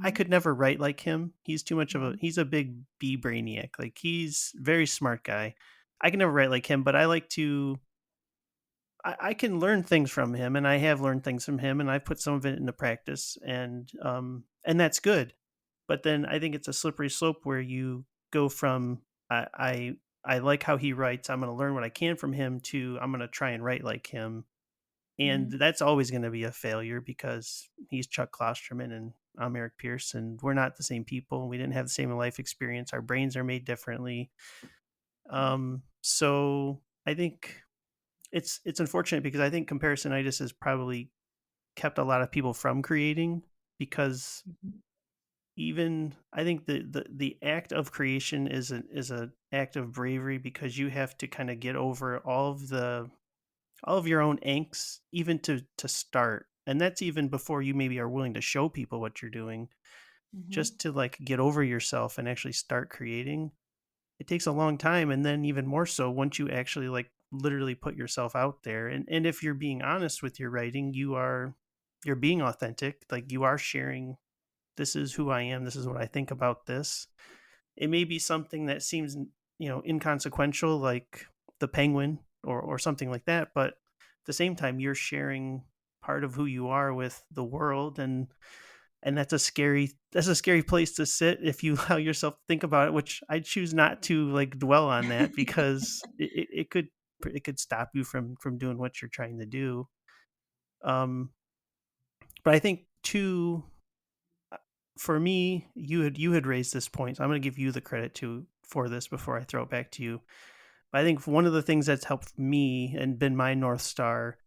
Speaker 1: I
Speaker 2: mhm,
Speaker 1: could never write like him. He's too much of a
Speaker 2: mhm,
Speaker 1: he's a big B brainiac. Like, he's a very smart guy. I can never write like him, but I like to I can learn things from him, and I have learned things from him, and I've put some of it into practice, and that's good. But then I think it's a slippery slope where you go from I I like how he writes, I'm going to learn what I can from him, to I'm going to try and write like him, and
Speaker 2: mhm,
Speaker 1: that's always going to be a failure, because he's Chuck Klosterman and I'm Eric Pierce, and we're not the same people. We didn't have the same life experience. Our brains are made differently. So I think it's unfortunate, because I think comparisonitis has probably kept a lot of people from creating, because
Speaker 2: mhm,
Speaker 1: even I think the act of creation is a act of bravery, because you have to kind of get over all of your own angst, even to start, and that's even before you maybe are willing to show people what you're doing.
Speaker 2: mhm,
Speaker 1: Just to like get over yourself and actually start creating, it takes a long time, and then even more so once you actually like literally put yourself out there, and if you're being honest with your writing, you're being authentic, like you are sharing, this is who I am, this is what I think about this. It may be something that seems, inconsequential, like the penguin, or something like that, but at the same time you're sharing part of who you are with the world, and that's a scary place to sit if you allow yourself to think about it, which I choose not to like dwell on that, because it could stop you from doing what you're trying to do. um but I think too, for me, you had raised this point, so I'm going to give you the credit to for this before I throw it back to you. But I think one of the things that's helped me and been my north star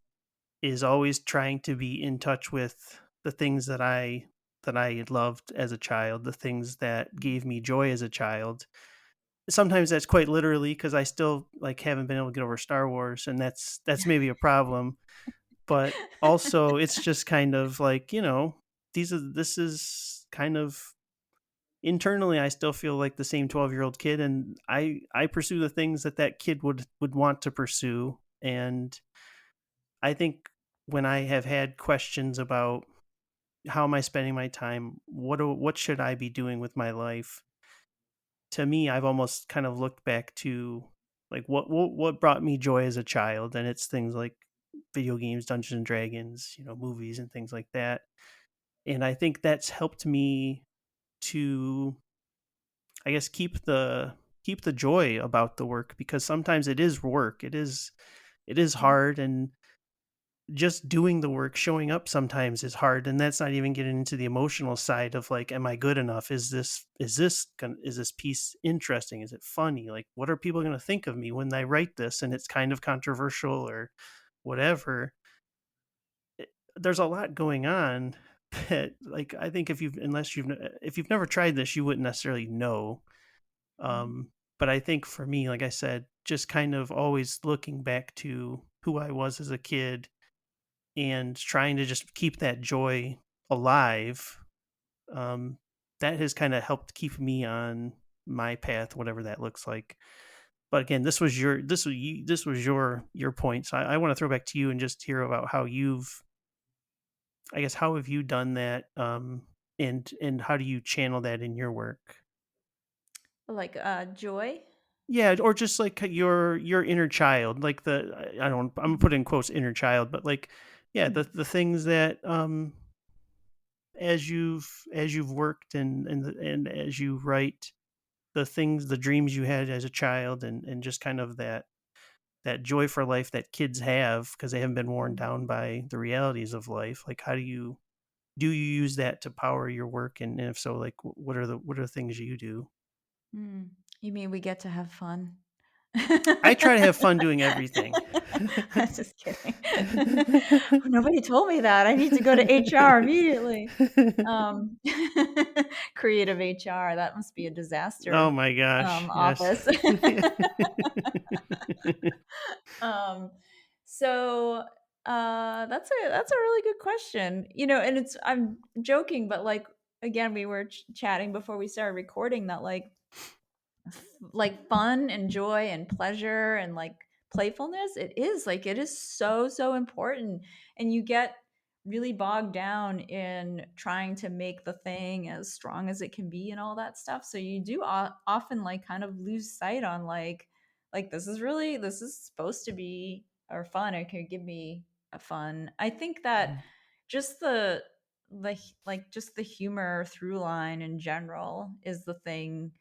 Speaker 1: is always trying to be in touch with the things that I loved as a child, the things that gave me joy as a child, sometimes that's quite literally because I still like haven't been able to get over Star Wars, and that's maybe a problem. But also, it's just kind of like, this is kind of internally, I still feel like the same 12-year-old kid, and I pursue the things that that kid would want to pursue. And I think when I have had questions about how am I spending my time, what should I be doing with my life, to me, I've almost kind of looked back to like what brought me joy as a child, and it's things like video games, Dungeons and Dragons, movies and things like that. And I think that's helped me to, I guess, keep the joy about the work, because sometimes it is work. It is hard, and just doing the work, showing up sometimes is hard, and that's not even getting into the emotional side of like, am I good enough? Is this piece interesting? Is it funny? Like, what are people going to think of me when I write this and it's kind of controversial or whatever? There's a lot going on that, like, I think if you've never tried this, you wouldn't necessarily know.
Speaker 2: Mhm.
Speaker 1: But I think for me, like I said, just kind of always looking back to who I was as a kid and trying to just keep that joy alive, um, that has kind of helped keep me on my path, whatever that looks like. But again, this was your point. So I want to throw back to you and just hear about how how have you done that, and how do you channel that in your work?
Speaker 2: Like, joy?
Speaker 1: Yeah, or just like your inner child, like I don't I'm
Speaker 2: Mhm.
Speaker 1: putting quotes inner child, but like, yeah,
Speaker 2: Mm.
Speaker 1: the things that, as you've worked and as you write, the dreams you had as a child, and just kind of that joy for life that kids have because they haven't been worn
Speaker 2: Mm.
Speaker 1: down by the realities of life. Like, how do you use that to power your work, and if so, like, what are the things you do?
Speaker 2: Mm. You mean we get to have fun?
Speaker 1: I try to have fun doing everything.
Speaker 2: I'm just kidding. Nobody told me that. I need to go to HR immediately. Um, creative HR, that must be a
Speaker 1: Oh
Speaker 2: disaster,
Speaker 1: my gosh, yes.
Speaker 2: office. Um, so, that's a really good question. And I'm joking, but, like, again, we were chatting before we started recording that, like fun and joy and pleasure and like playfulness, it is so important, and you get really bogged down in trying to make the thing as strong as it can be and all that stuff, so you do often like kind of lose sight on like this is supposed to be or fun, it can give me a fun. I think that
Speaker 1: Mhm.
Speaker 2: just the humor through line in general is the thing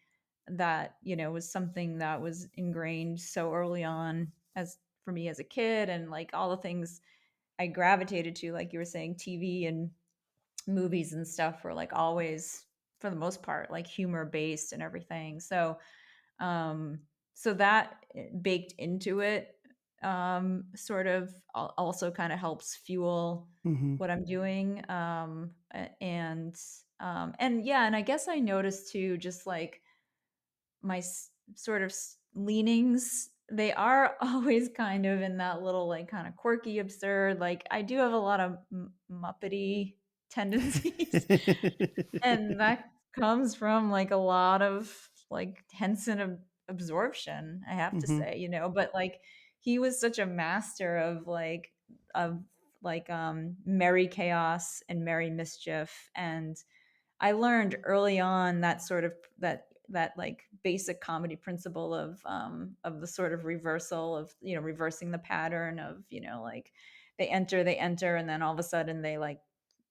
Speaker 2: that was something that was ingrained so early on as for me as a kid, and like all the things I gravitated to, like you were saying, TV and movies and stuff were like always, for the most part, like humor based and everything. Um so that baked into it, sort of also kind of helps fuel
Speaker 1: Mhm.
Speaker 2: what I'm doing. And yeah, and I guess I noticed too, just like my sort of leanings, they are always kind of in that little like kind of quirky absurd, like I do have a lot of muppety tendencies. And that comes from like a lot of like Henson absorption, I have to
Speaker 1: Mhm.
Speaker 2: say, but like he was such a master of merry chaos and merry mischief. And I learned early on that sort of that like basic comedy principle of the sort of reversal of, reversing the pattern of, like they enter and then all of a sudden they like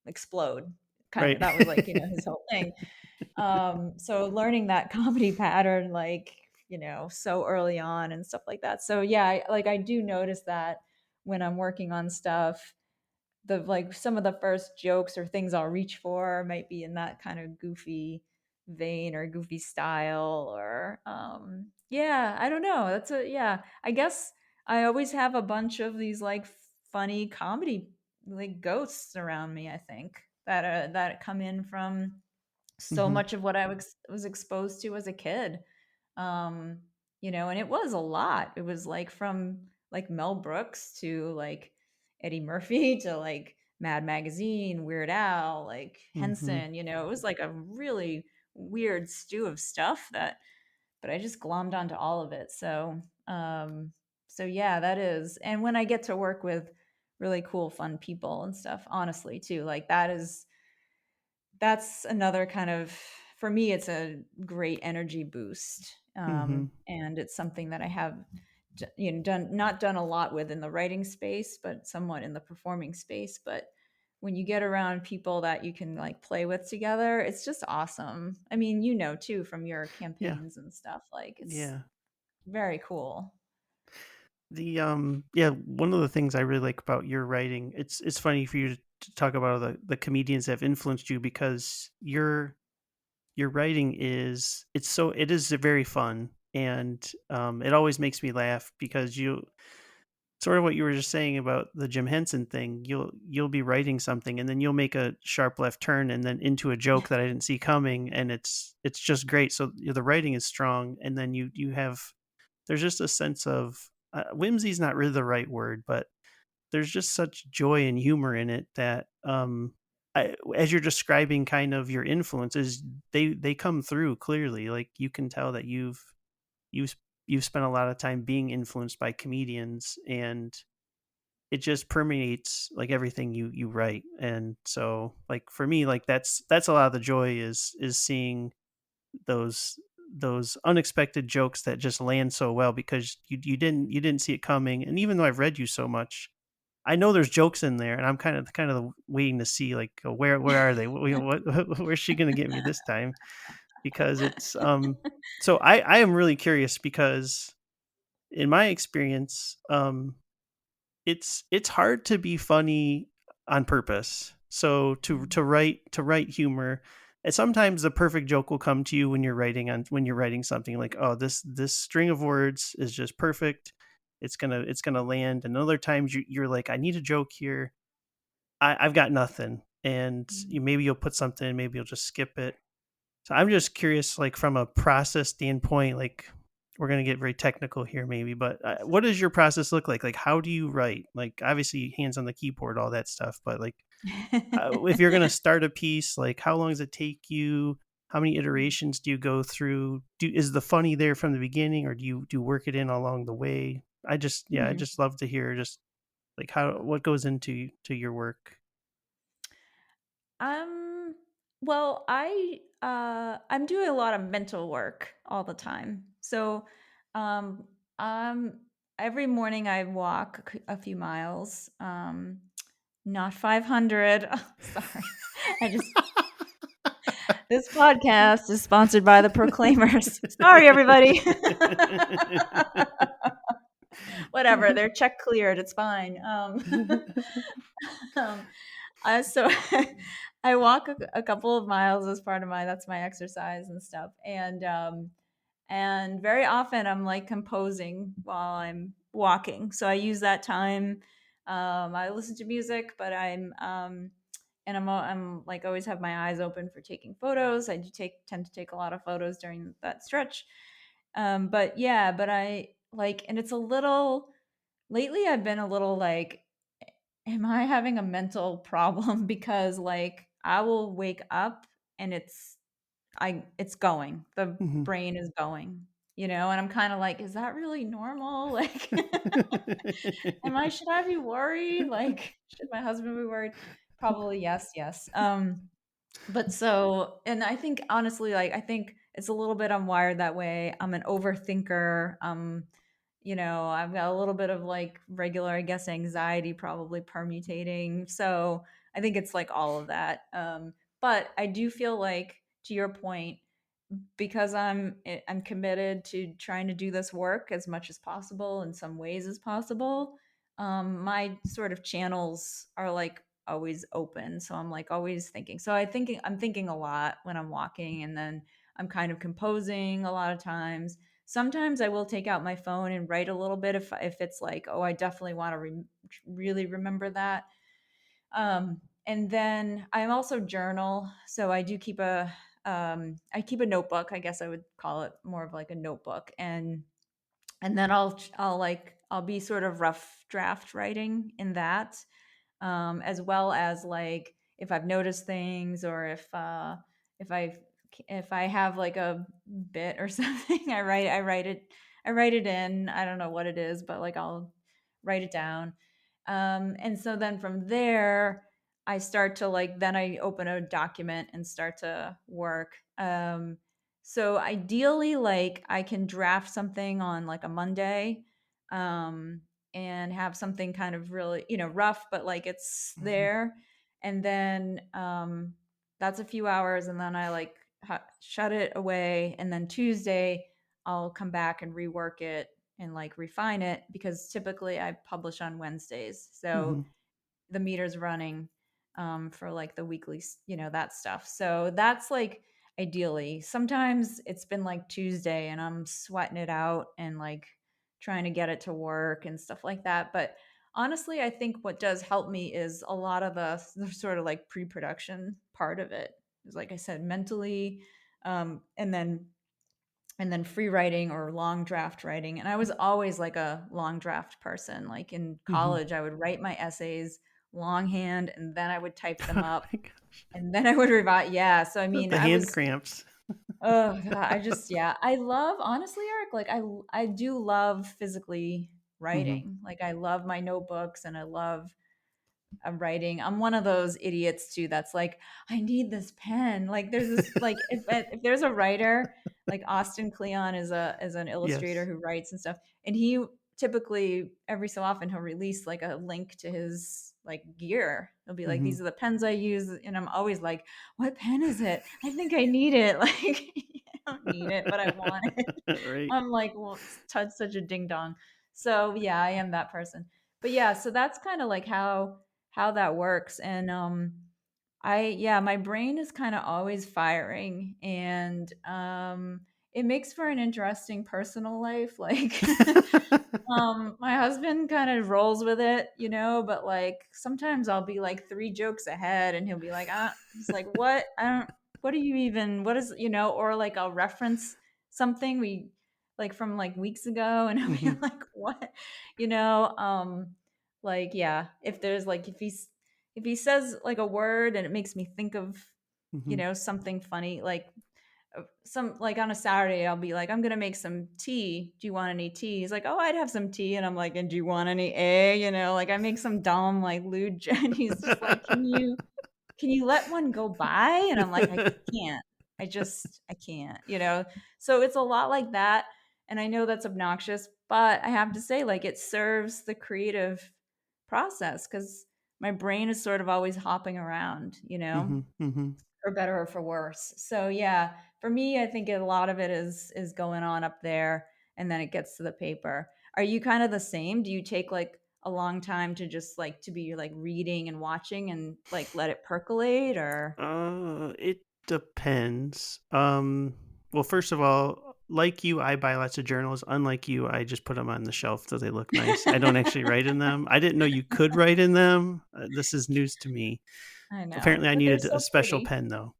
Speaker 2: explode. Kind
Speaker 1: Right.
Speaker 2: of, that was like, his whole thing. So learning that comedy pattern, like, so early on and stuff like that. So yeah, I do notice that when I'm working on stuff, the like some of the first jokes or things I'll reach for might be in that kind of goofy vein or goofy style, or yeah, I don't know. That's a yeah. I guess I always have a bunch of these like funny comedy like ghosts around me, I think, that come in from so
Speaker 1: Mhm.
Speaker 2: much of what I was exposed to as a kid. Um, and it was a lot. It was like from like Mel Brooks to like Eddie Murphy to like Mad Magazine, Weird Al, like
Speaker 1: Mm-hmm.
Speaker 2: Henson, it was like a really weird stew of stuff but I just glommed onto all of it. So yeah, that is. And when I get to work with really cool, fun people and stuff, honestly, too, like that's another kind of, for me, it's a great energy boost.
Speaker 1: Mm-hmm.
Speaker 2: And it's something that I have not done a lot with in the writing space, but somewhat in the performing space. But when you get around people that you can like play with together, it's just awesome. I mean, too, from your
Speaker 1: Yeah.
Speaker 2: campaigns and stuff, like it's
Speaker 1: Yeah.
Speaker 2: very cool.
Speaker 1: Yeah, one of the things I really like about your writing, it's funny for you to talk about the comedians that have influenced you, because your writing it is very fun, and it always makes me laugh, because you sort of what you were just saying about the Jim Henson thing. You'll be writing something, and then you'll make a sharp left turn and then into a joke that I didn't see coming, and it's just great. So the writing is strong, and then you have there's just a sense of whimsy is not really the right word, but there's just such joy and humor in it that as you're describing kind of your influences, they come through clearly. Like, you can tell that you've you've spent a lot of time being influenced by comedians, and it just permeates like everything you write. And so, like, for me, like, that's a lot of the joy, is seeing those those unexpected jokes that just land so well, because you didn't see it coming. And even though I've read you so much, I know there's jokes in there, and I'm kind of waiting to see, like, where are they? Where's she gonna get me this time? Because it's so I am really curious, because in my experience, it's hard to be funny on purpose. So to write humor, and sometimes the perfect joke will come to you when you're writing something, like, oh, this string of words is just perfect. It's gonna land. And other times you're like, I need a joke here. I've got nothing, and maybe you'll put something, maybe you'll just skip it. So I'm just curious, like, from a process standpoint, like, we're gonna get very technical here, maybe, but what does your process look like? Like, how do you write? Like, obviously, hands on the keyboard, all that stuff, but like, if you're gonna start a piece, like, how long does it take you? How many iterations do you go through? Is the funny there from the beginning, or do you work it in along the way? I
Speaker 2: Mhm.
Speaker 1: just love to hear, just like, what goes into your work.
Speaker 2: Um, well, I'm doing a lot of mental work all the time. So, um, um, every morning I walk a few miles. Not 500. Sorry, I just this podcast is sponsored by the Proclaimers. Sorry, everybody. Whatever, they're check cleared. It's fine. Um, so I walk a couple of miles as part of that's my exercise and stuff. And very often I'm like composing while I'm walking. So I use that time. I listen to music, but I'm like always have my eyes open for taking photos. I do tend to take a lot of photos during that stretch. But yeah, but I like, and it's a little, lately I've been a little like, am I having a mental problem? Because like I will wake up and it's going. The
Speaker 1: Mhm.
Speaker 2: brain is going, and I'm kind of like, is that really normal? Like, should I be worried? Like, should my husband be worried? Probably yes, yes. But so, and I think honestly, like, I think it's a little bit I'm wired that way. I'm an overthinker. I've got a little bit of like regular, I guess, anxiety probably permutating. So I think it's like all of that. But I do feel like, to your point, because I'm committed to trying to do this work as much as possible in some ways as possible. My sort of channels are like always open, so I'm like always thinking. So I'm thinking a lot when I'm walking, and then I'm kind of composing a lot of times. Sometimes I will take out my phone and write a little bit if it's like, oh, I definitely want to really remember that. And then I also journal, so I do keep I keep a notebook. I guess I would call it more of like a notebook, and then I'll be sort of rough draft writing in that, as well as like if I've noticed things, or if I if I have like a bit or something, I write it in. I don't know what it is, but like I'll write it down. And so then from there, I start to like then I open a document and start to work. So ideally, like I can draft something on like a Monday, um, and have something kind of really, rough, but like it's
Speaker 1: Mhm.
Speaker 2: there. And then that's a few hours, and then I like shut it away. And then Tuesday, I'll come back and rework it and like refine it, because typically I publish on Wednesdays. So
Speaker 1: Mhm.
Speaker 2: the meter's running for like the weekly, that stuff. So that's like ideally. Sometimes it's been like Tuesday and I'm sweating it out and like trying to get it to work and stuff like that. But honestly, I think what does help me is a lot of the sort of like pre-production part of it. Is like I said, mentally, and then free writing or long draft writing. And I was always like a long draft person. Like in
Speaker 1: Mhm.
Speaker 2: college, I would write my essays longhand and then I would type them
Speaker 1: Oh
Speaker 2: up
Speaker 1: my god.
Speaker 2: and then I would revise. Yeah. So, I mean,
Speaker 1: The hand cramps.
Speaker 2: oh God, yeah, I love, honestly, Eric, like I do love physically
Speaker 1: Mhm.
Speaker 2: writing. Like I love my notebooks and I love writing. I'm one of those idiots too that's like, I need this pen. Like there's this like if there's a writer like Austin Kleon is an illustrator
Speaker 1: Yes.
Speaker 2: who writes and stuff, and he typically every so often he'll release like a link to his like gear. He'll be like,
Speaker 1: Mhm.
Speaker 2: these are the pens I use, and I'm always like, what pen is it? I think I need it. Like I don't need it, but I want it.
Speaker 1: Right.
Speaker 2: I'm like, well, it's such a ding dong. So yeah, I am that person. But yeah, so that's kind of like how that works. And yeah, my brain is kind of always firing, and it makes for an interesting personal life. Like my husband kind of rolls with it, but like sometimes I'll be like 3 jokes ahead and he'll be like, he's like, what? I don't, what do you even, what is, or like I'll reference something we like from like weeks ago and I'll be
Speaker 1: Mhm.
Speaker 2: like, what? You know, like, yeah, if there's like, if he says like a word and it makes me think of,
Speaker 1: Mhm.
Speaker 2: something funny, like some like on a Saturday, I'll be like, I'm gonna make some tea. Do you want any tea? He's like, oh, I'd have some tea. And I'm like, and do you want any egg? Like I make some dumb like lewd and he's just like, can you let one go by? And I'm like, I can't. I can't, So it's a lot like that. And I know that's obnoxious, but I have to say, like, it serves the creative process because my brain is sort of always hopping around,
Speaker 1: Mhm. Mhm.
Speaker 2: for better or for worse. So yeah, for me, I think a lot of it is going on up there, and then it gets to the paper. Are you kind of the same? Do you take like a long time to just like to be like reading and watching and like let it percolate, or?
Speaker 1: It depends. Well, first of all, like you, I buy lots of journals. Unlike you, I just put them on the shelf so they look nice. I don't actually write in them. I didn't know you could write in them. This is news to me.
Speaker 2: I know,
Speaker 1: Apparently, I
Speaker 2: but they're
Speaker 1: needed a
Speaker 2: so
Speaker 1: special
Speaker 2: pretty.
Speaker 1: pen, though.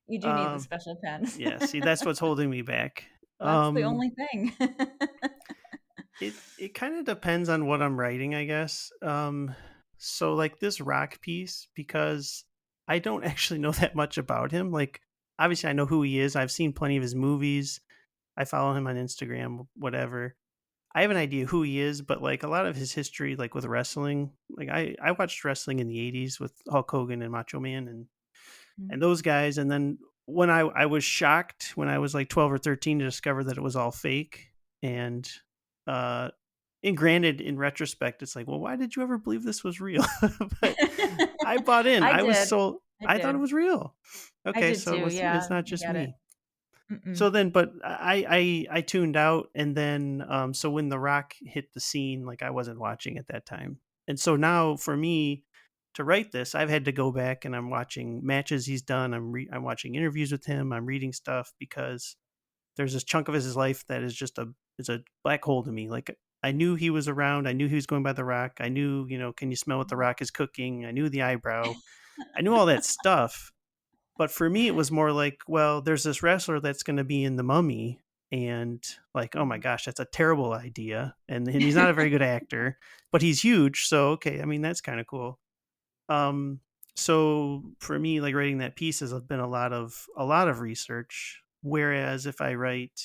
Speaker 2: You do need the
Speaker 1: Um,
Speaker 2: special pens.
Speaker 1: yeah. See, that's what's holding me back.
Speaker 2: That's the
Speaker 1: Um,
Speaker 2: only thing.
Speaker 1: it kind of depends on what I'm writing, I guess. So like this rock piece, because I don't actually know that much about him. Like, obviously, I know who he is. I've seen plenty of his movies. I follow him on Instagram, whatever. I have an idea who he is, but like a lot of his history, like with wrestling, like I watched wrestling in the '80s with Hulk Hogan and Macho Man and those guys, and then when I was shocked when I was like 12 or 13 to discover that it was all fake, and uh and granted, in retrospect, it's like, well, why did you ever believe this was real? But I bought in.
Speaker 2: I
Speaker 1: I was
Speaker 2: did.
Speaker 1: so
Speaker 2: I
Speaker 1: I thought it
Speaker 2: did.
Speaker 1: was real.
Speaker 2: I
Speaker 1: Okay,
Speaker 2: did
Speaker 1: so
Speaker 2: too.
Speaker 1: it's
Speaker 2: Yeah,
Speaker 1: not
Speaker 2: I
Speaker 1: just
Speaker 2: get it.
Speaker 1: me.
Speaker 2: Mm-mm.
Speaker 1: So then, but I tuned out, and then so when The Rock hit the scene, like I wasn't watching at that time, and so now for me to write this, I've had to go back and I'm watching matches he's done. I'm watching interviews with him. I'm reading stuff because there's this chunk of his life that is a black hole to me. Like I knew he was around. I knew he was going by The Rock. I knew, can you smell what The Rock is cooking? I knew the eyebrow. I knew all that stuff, But for me, it was more like, well, there's this wrestler that's going to be in the Mummy, and like, oh my gosh, that's a terrible idea. And he's not a very good actor, but he's huge. So, okay. I mean, that's kind of cool. Um, so for me, like writing that piece has been a lot of research. Whereas if I write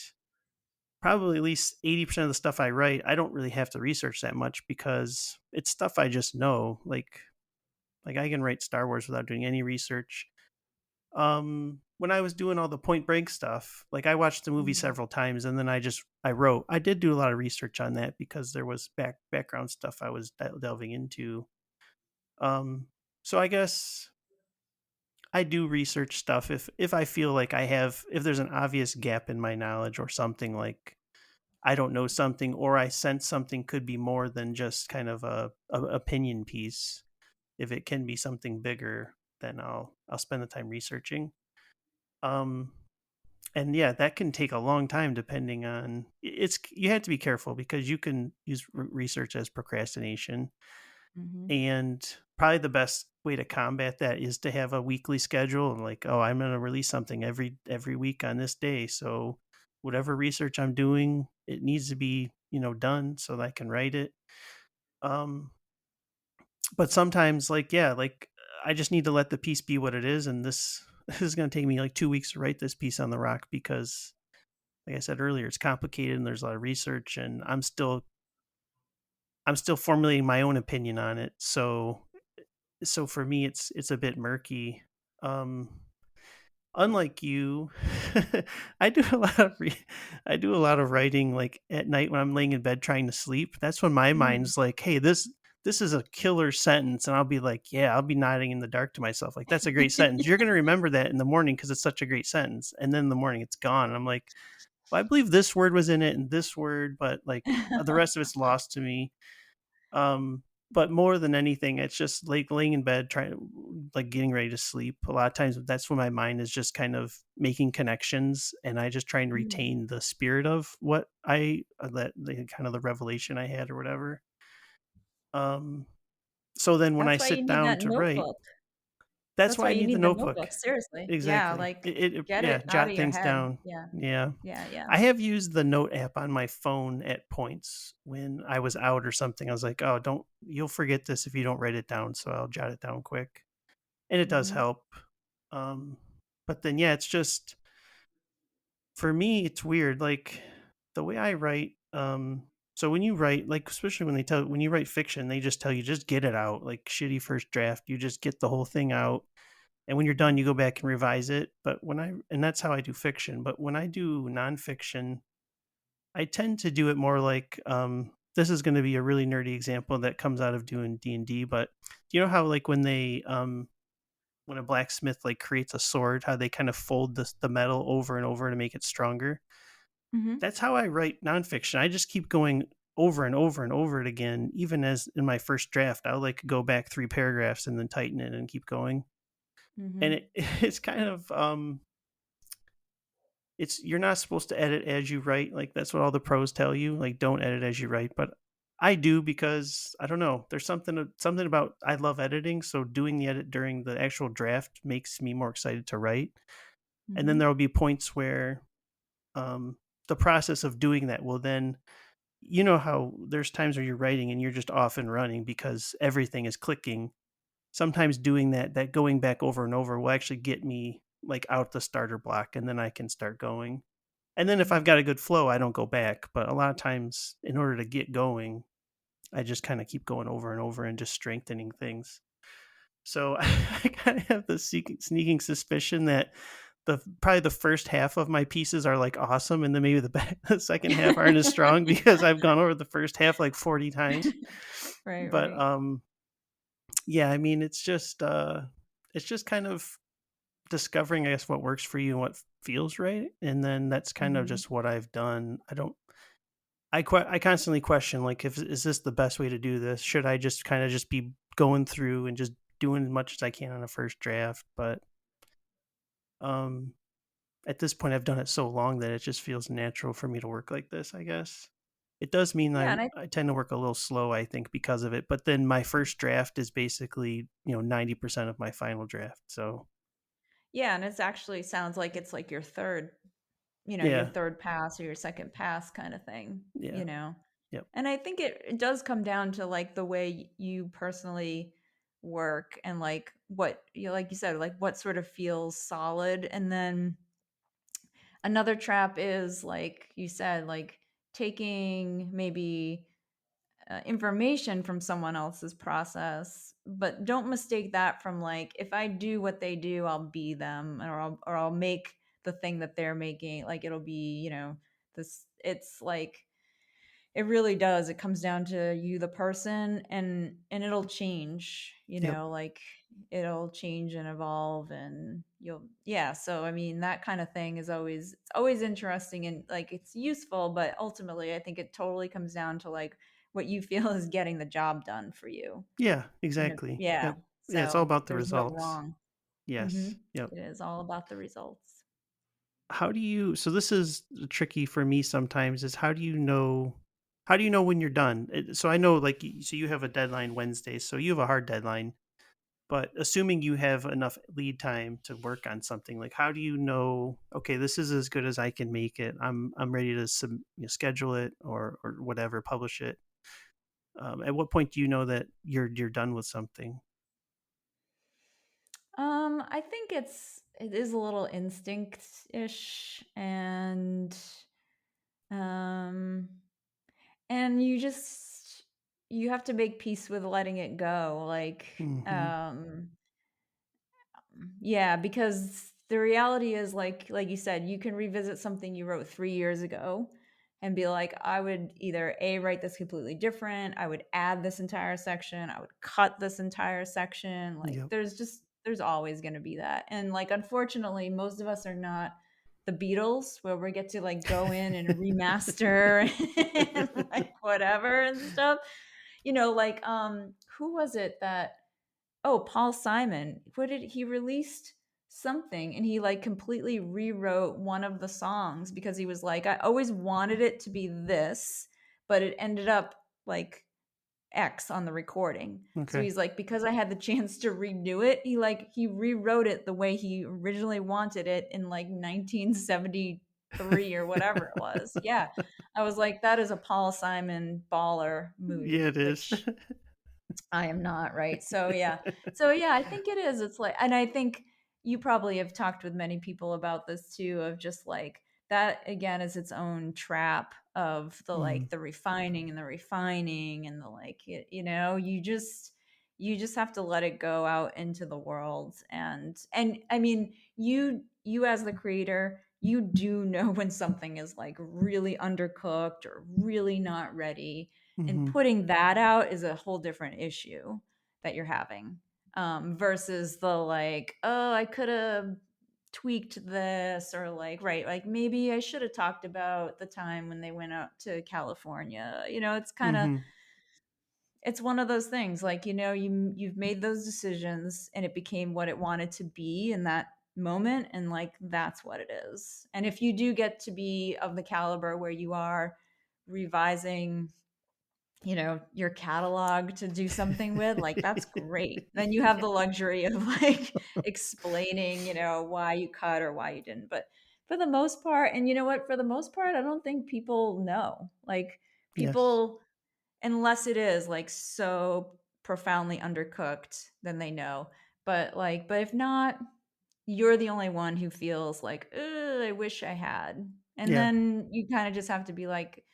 Speaker 1: probably at least 80% of the stuff I write, I don't really have to research that much because it's stuff I just know. Like I can write Star Wars without doing any research. When I was doing all the Point Break stuff, like I watched the movie
Speaker 2: Mhm.
Speaker 1: several times and then I wrote. I did do a lot of research on that because there was background stuff I was delving into. Um, so I guess I do research stuff if I feel like if there's an obvious gap in my knowledge or something, like I don't know something or I sense something could be more than just kind of a opinion piece. If it can be something bigger, then I'll spend the time researching. Um, and yeah, that can take a long time depending on it's you have to be careful because you can use research as procrastination.
Speaker 2: Mhm.
Speaker 1: And probably the best way to combat that is to have a weekly schedule and like, oh, I'm going to release something every week on this day. So whatever research I'm doing, it needs to be, done so that I can write it. Um, but sometimes like, yeah, like I just need to let the piece be what it is. And this, this is going to take me like 2 weeks to write this piece on the rock because like I said earlier, it's complicated and there's a lot of research and I'm still formulating my own opinion on it. So for me it's a bit murky. um Unlike you, I do a lot of I do a lot of writing like at night when I'm laying in bed trying to sleep. That's when my
Speaker 2: Mm.
Speaker 1: mind's like, hey, this is a killer sentence, and I'll be like, yeah, I'll be nodding in the dark to myself like that's a great sentence. You're going to remember that in the morning because it's such a great sentence, and then in the morning it's gone and I'm like, well, I believe this word was in it and this word, but like the rest of it's lost to me. um, but more than anything, it's just like laying in bed, trying like getting ready to sleep. A lot of times, that's when my mind is just kind of making connections, and I just try and
Speaker 2: Mm.
Speaker 1: retain the spirit of what I that the kind of the revelation I had or whatever. Um, so then when I
Speaker 2: That's why you
Speaker 1: sit
Speaker 2: need
Speaker 1: down
Speaker 2: that
Speaker 1: to write,
Speaker 2: notebook.
Speaker 1: that's
Speaker 2: That's
Speaker 1: why
Speaker 2: why
Speaker 1: I
Speaker 2: you
Speaker 1: need the
Speaker 2: need the
Speaker 1: notebook.
Speaker 2: notebook, seriously. Yeah,
Speaker 1: Exactly.
Speaker 2: like, get
Speaker 1: Yeah,
Speaker 2: it out
Speaker 1: jot
Speaker 2: of your
Speaker 1: things
Speaker 2: head.
Speaker 1: down.
Speaker 2: Yeah.
Speaker 1: Yeah.
Speaker 2: Yeah, yeah.
Speaker 1: I have used the note app on my phone at points when I was out or something. I was like, "Oh, don't you'll forget this if you don't write it down, so I'll jot it down quick." And it does
Speaker 2: Mhm.
Speaker 1: help. Um, but then yeah, it's just for me it's weird like the way I write. So when you write, like especially when you write fiction, they just tell you just get it out, like shitty first draft, you just get the whole thing out, and when you're done you go back and revise it. But and that's how I do fiction, but when I do nonfiction, I tend to do it more like this is going to be a really nerdy example that comes out of doing D&D, but do you know how like when a blacksmith like creates a sword, how they kind of fold the metal over and over to make it stronger?
Speaker 2: Mhm.
Speaker 1: That's how I write nonfiction. I just keep going over and over and over it again. Even as in my first draft, I'll like go back 3 paragraphs and then tighten it and keep going. And
Speaker 2: Mhm.
Speaker 1: it's kind of it's you're not supposed to edit as you write. Like that's what all the pros tell you. Like don't edit as you write. But I do because I don't know. There's something about I love editing. So doing the edit during the actual draft makes me more excited to write. And then
Speaker 2: Mhm.
Speaker 1: there will be points where um, the process of doing that will then how there's times where you're writing and you're just off and running because everything is clicking. Sometimes doing that going back over and over will actually get me like out the starter block, and then I can start going. And then if I've
Speaker 2: Mhm.
Speaker 1: got a good flow, I don't go back. But a lot of times, in order to get going, I just kind of keep going over and over and just strengthening things. So I kind of have this sneaking suspicion that probably the first half of my pieces are like awesome, and then maybe the second half aren't as strong because I've gone over the first half like 40 times.
Speaker 2: Right,
Speaker 1: But
Speaker 2: right.
Speaker 1: yeah, I mean, it's just kind of discovering, I guess, what works for you and what feels right, and then that's kind of
Speaker 2: Mhm.
Speaker 1: just what I've done. I constantly question like, if is this the best way to do this? Should I just kind of just be going through and just doing as much as I can on a first draft? But um at this point I've done it so long that it just feels natural for me to work like this, I guess. It does mean
Speaker 2: Yeah, and
Speaker 1: I tend to work a little slow, I think, because of it. But then my first draft is basically, 90% of my final draft. So
Speaker 2: Yeah, and it's actually sounds like it's like your third, your
Speaker 1: Yeah.
Speaker 2: third pass or your second pass kind of thing,
Speaker 1: Yeah.
Speaker 2: you know.
Speaker 1: Yep.
Speaker 2: And I think it does come down to like the way you personally work and like what you like you said, like what sort of feels solid. And then another trap is like you said, like taking maybe information from someone else's process, but don't mistake that from like if I do what they do, I'll be them, or I'll make the thing that they're making. Like it'll be, this. It's like it really does. It comes down to you, the person, and it'll change.
Speaker 1: Yep.
Speaker 2: Like it'll change and evolve, and you'll yeah. So I mean, that kind of thing is always interesting and like it's useful, but ultimately, I think it totally comes down to like what you feel is getting the job done for you.
Speaker 1: Yeah, exactly.
Speaker 2: Yeah.
Speaker 1: Yep. Yeah, it's all
Speaker 2: So
Speaker 1: about the
Speaker 2: there's no
Speaker 1: results.
Speaker 2: wrong.
Speaker 1: Yes. Yep.
Speaker 2: It is all about the results.
Speaker 1: How do you so this is tricky for me sometimes is how do you know when you're done? So I know like so you have a deadline Wednesday, so you have a hard deadline, but assuming you have enough lead time to work on something, like how do you know, okay, this is as good as I can make it. I'm ready to schedule it or whatever, publish it. At what point do you know that you're done with something?
Speaker 2: I think it is a little instinct-ish um and you have to make peace with letting it go. Like
Speaker 1: Mhm.
Speaker 2: um yeah, because the reality is like you said, you can revisit something you wrote 3 years ago and be like, I would either A, write this completely different, I would add this entire section, I would cut this entire section. Like
Speaker 1: Yep.
Speaker 2: there's always going to be that. And like unfortunately, most of us are not the Beatles where we get to like go in and remaster and like whatever and stuff. Who was it that Oh, Paul Simon. What did he released something and he like completely rewrote one of the songs because he was like, I always wanted it to be this, but it ended up like X on the recording. So
Speaker 1: Okay.
Speaker 2: he's like, because I had the chance to redo it, he rewrote it the way he originally wanted it in like 1973 or whatever it was. Yeah. I was like, that is a Paul Simon baller move,
Speaker 1: Yeah, it is.
Speaker 2: which I am not, right? So yeah. So yeah, I think it is. It's like and I think you probably have talked with many people about this too of just like that again is its own trap of the
Speaker 1: Mm.
Speaker 2: like the refining and the like you just have to let it go out into the world and I mean you as the creator you do know when something is like really undercooked or really not ready and
Speaker 1: Mhm.
Speaker 2: putting that out is a whole different issue that you're having versus the like oh I could have tweaked this or like right like maybe I should have talked about the time when they went out to California. It's kind of
Speaker 1: Mhm.
Speaker 2: it's one of those things like you've made those decisions and it became what it wanted to be in that moment and like that's what it is. And if you do get to be of the caliber where you are revising your catalog to do something with, like, that's great. Then you have the luxury of, like, explaining, why you cut or why you didn't. But for the most part and you know what? For the most part, I don't think people know. Like,
Speaker 1: Yes.
Speaker 2: people unless it is, like, so profoundly undercooked, then they know. But if not, you're the only one who feels like, "Ugh, I wish I had." And
Speaker 1: Yeah.
Speaker 2: then you kinda just have to be like,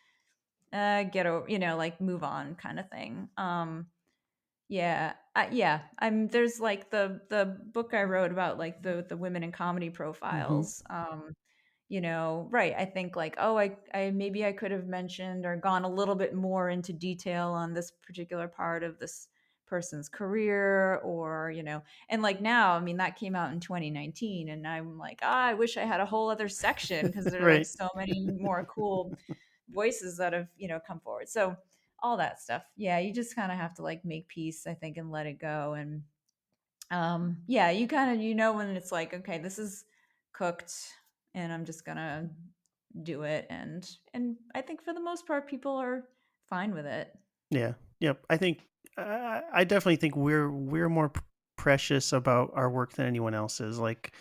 Speaker 2: get over, like move on kind of thing. Yeah, I'm there's like the book I wrote about like the women in comedy
Speaker 1: Mhm.
Speaker 2: profiles. Right. I think like, oh, I maybe I could have mentioned or gone a little bit more into detail on this particular part of this person's career or, and like now, I mean, that came out in 2019 and I'm like, I wish I had a whole other section because there are like
Speaker 1: Right.
Speaker 2: so many more cool voices that have, come forward. So all that stuff. Yeah, you just kind of have to like make peace, I think, and let it go. And yeah, you kind of when it's like, okay, this is cooked and I'm just gonna do it. And I think for the most part people are fine with it.
Speaker 1: Yeah. Yep. I think I definitely think we're more precious about our work than anyone else is. Like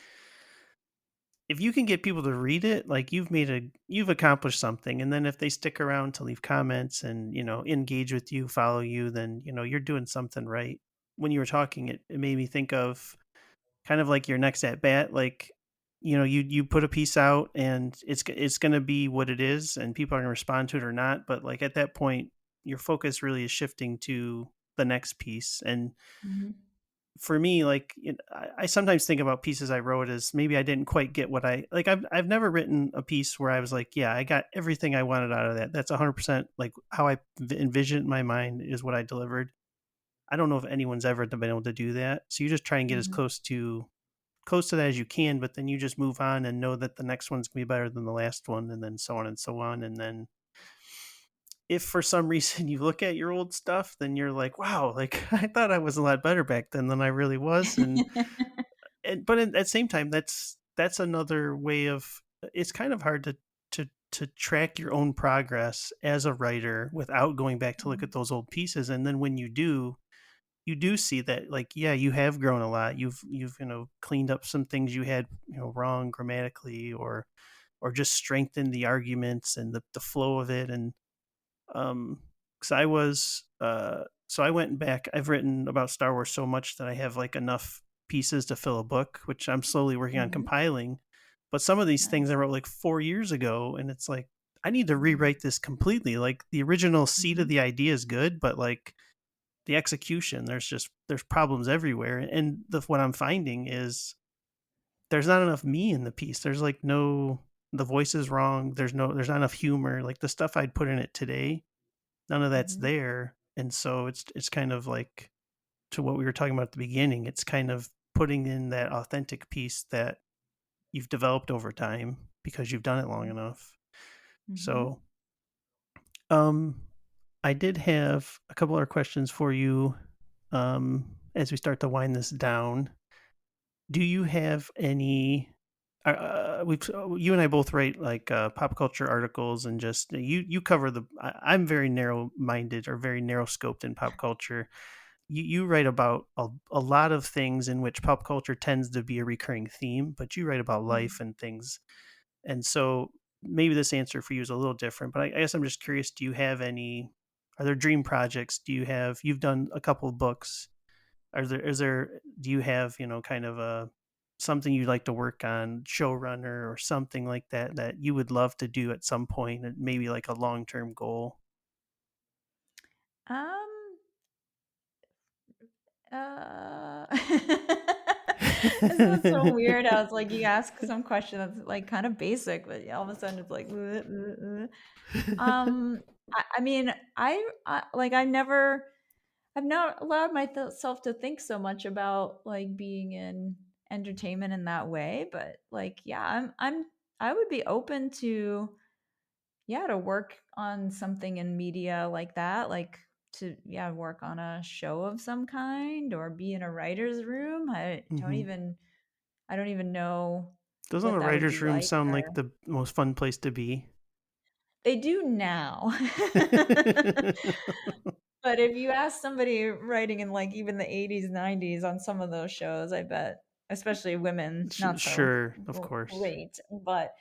Speaker 1: if you can get people to read it, like you've accomplished something. And then if they stick around to leave comments and, engage with you, follow you, then, you're doing something right. When you were talking, it made me think of kind of like your next at bat, like, you put a piece out and it's going to be what it is and people are going to respond to it or not. But like at that point, your focus really is shifting to the next piece. And
Speaker 2: Mhm.
Speaker 1: for me, like I sometimes think about pieces I wrote as maybe I didn't quite get what I like. I've never written a piece where I was like, yeah, I got everything I wanted out of that. That's 100% like how I envisioned in my mind is what I delivered. I don't know if anyone's ever been able to do that. So you just try and get as
Speaker 2: Mhm.
Speaker 1: close to that as you can, but then you just move on and know that the next one's gonna be better than the last one, and then so on and so on. And then if for some reason you look at your old stuff, then you're like, wow, like I thought I was a lot better back then than I really was. But at the same time, that's another way of it's kind of hard to track your own progress as a writer without going back to look at those old pieces. And then when you do see that, like, yeah, you have grown a lot. You've cleaned up some things you had wrong grammatically, or just strengthened the arguments and the flow of it. And because I was so I went back. I've written about Star Wars so much that I have like enough pieces to fill a book, which I'm slowly working on
Speaker 2: Mhm.
Speaker 1: compiling. But some of these things I
Speaker 2: Nice.
Speaker 1: wrote like 4 years ago, and it's like I need to
Speaker 2: Mhm.
Speaker 1: rewrite this completely. Like the original seed of
Speaker 2: Mhm.
Speaker 1: the idea is good, but like the execution, there's problems everywhere. And what I'm finding is there's not enough me in the piece. There's like no the voice is wrong. There's not enough humor. Like the stuff I'd put in it today, none of that's
Speaker 2: Mhm.
Speaker 1: there. And so it's kind of like to what we were talking about at the beginning. It's kind of putting in that authentic piece that you've developed over time because you've done it long
Speaker 2: Mhm.
Speaker 1: enough.
Speaker 2: Mhm.
Speaker 1: So, um, I did have a couple other questions for you as we start to wind this down. Do you have any? You and I both write like pop culture articles, and just you cover the. I'm very narrow minded or very narrow scoped in pop culture. You write about a lot of things in which pop culture tends to be a recurring theme, but you write about
Speaker 2: Mhm.
Speaker 1: life and things. And so maybe this answer for you is a little different, but I guess I'm just curious, do you have any, are there dream projects? You've done a couple of books. Do you have, kind of something you'd like to work on, showrunner or something like that, that you would love to do at some point, and maybe like a long-term goal?
Speaker 2: Um, This is so weird. I was like, you ask some question that's like kind of basic, but all of a sudden it's like, um, I mean, I've not allowed myself to think so much about like being in entertainment in that way, but like, yeah, I would be open to, yeah, to work on something in media like that, like to, yeah, work on a show of some kind or be in a writer's room.
Speaker 1: Hmm.
Speaker 2: I don't even know
Speaker 1: Doesn't
Speaker 2: what
Speaker 1: a
Speaker 2: that would
Speaker 1: writer's
Speaker 2: be
Speaker 1: room
Speaker 2: like,
Speaker 1: sound like
Speaker 2: or
Speaker 1: the most fun place to be?
Speaker 2: they do now. But if you ask somebody writing in like even the 80s, 90s on some of those shows, I bet, especially women, not so
Speaker 1: Sure, of course.
Speaker 2: great. But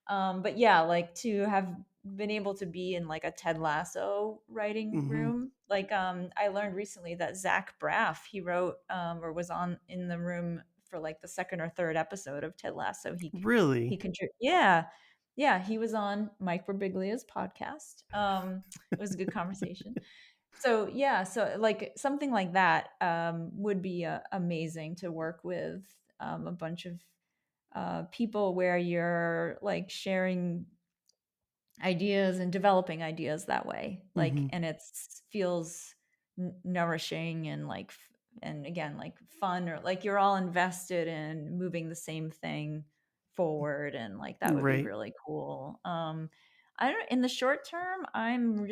Speaker 2: yeah, like to have been able to be in like a Ted Lasso writing
Speaker 1: Hmm.
Speaker 2: room. Like I learned recently that Zach Braff, he wrote or was on in the room for like the second or third episode of Ted Lasso. He
Speaker 1: Really?
Speaker 2: contributed. Yeah. Yeah, he was on Mike Birbiglia's podcast. It was a good conversation. So yeah, so like something like that would be amazing to work with a bunch of people where you're like sharing ideas and developing ideas that way, like,
Speaker 1: Hmm.
Speaker 2: and it feels nourishing and like and again like fun, or like you're all invested in moving the same thing forward, and like that would be
Speaker 1: Right.
Speaker 2: really cool. I don't, in the short term, I'm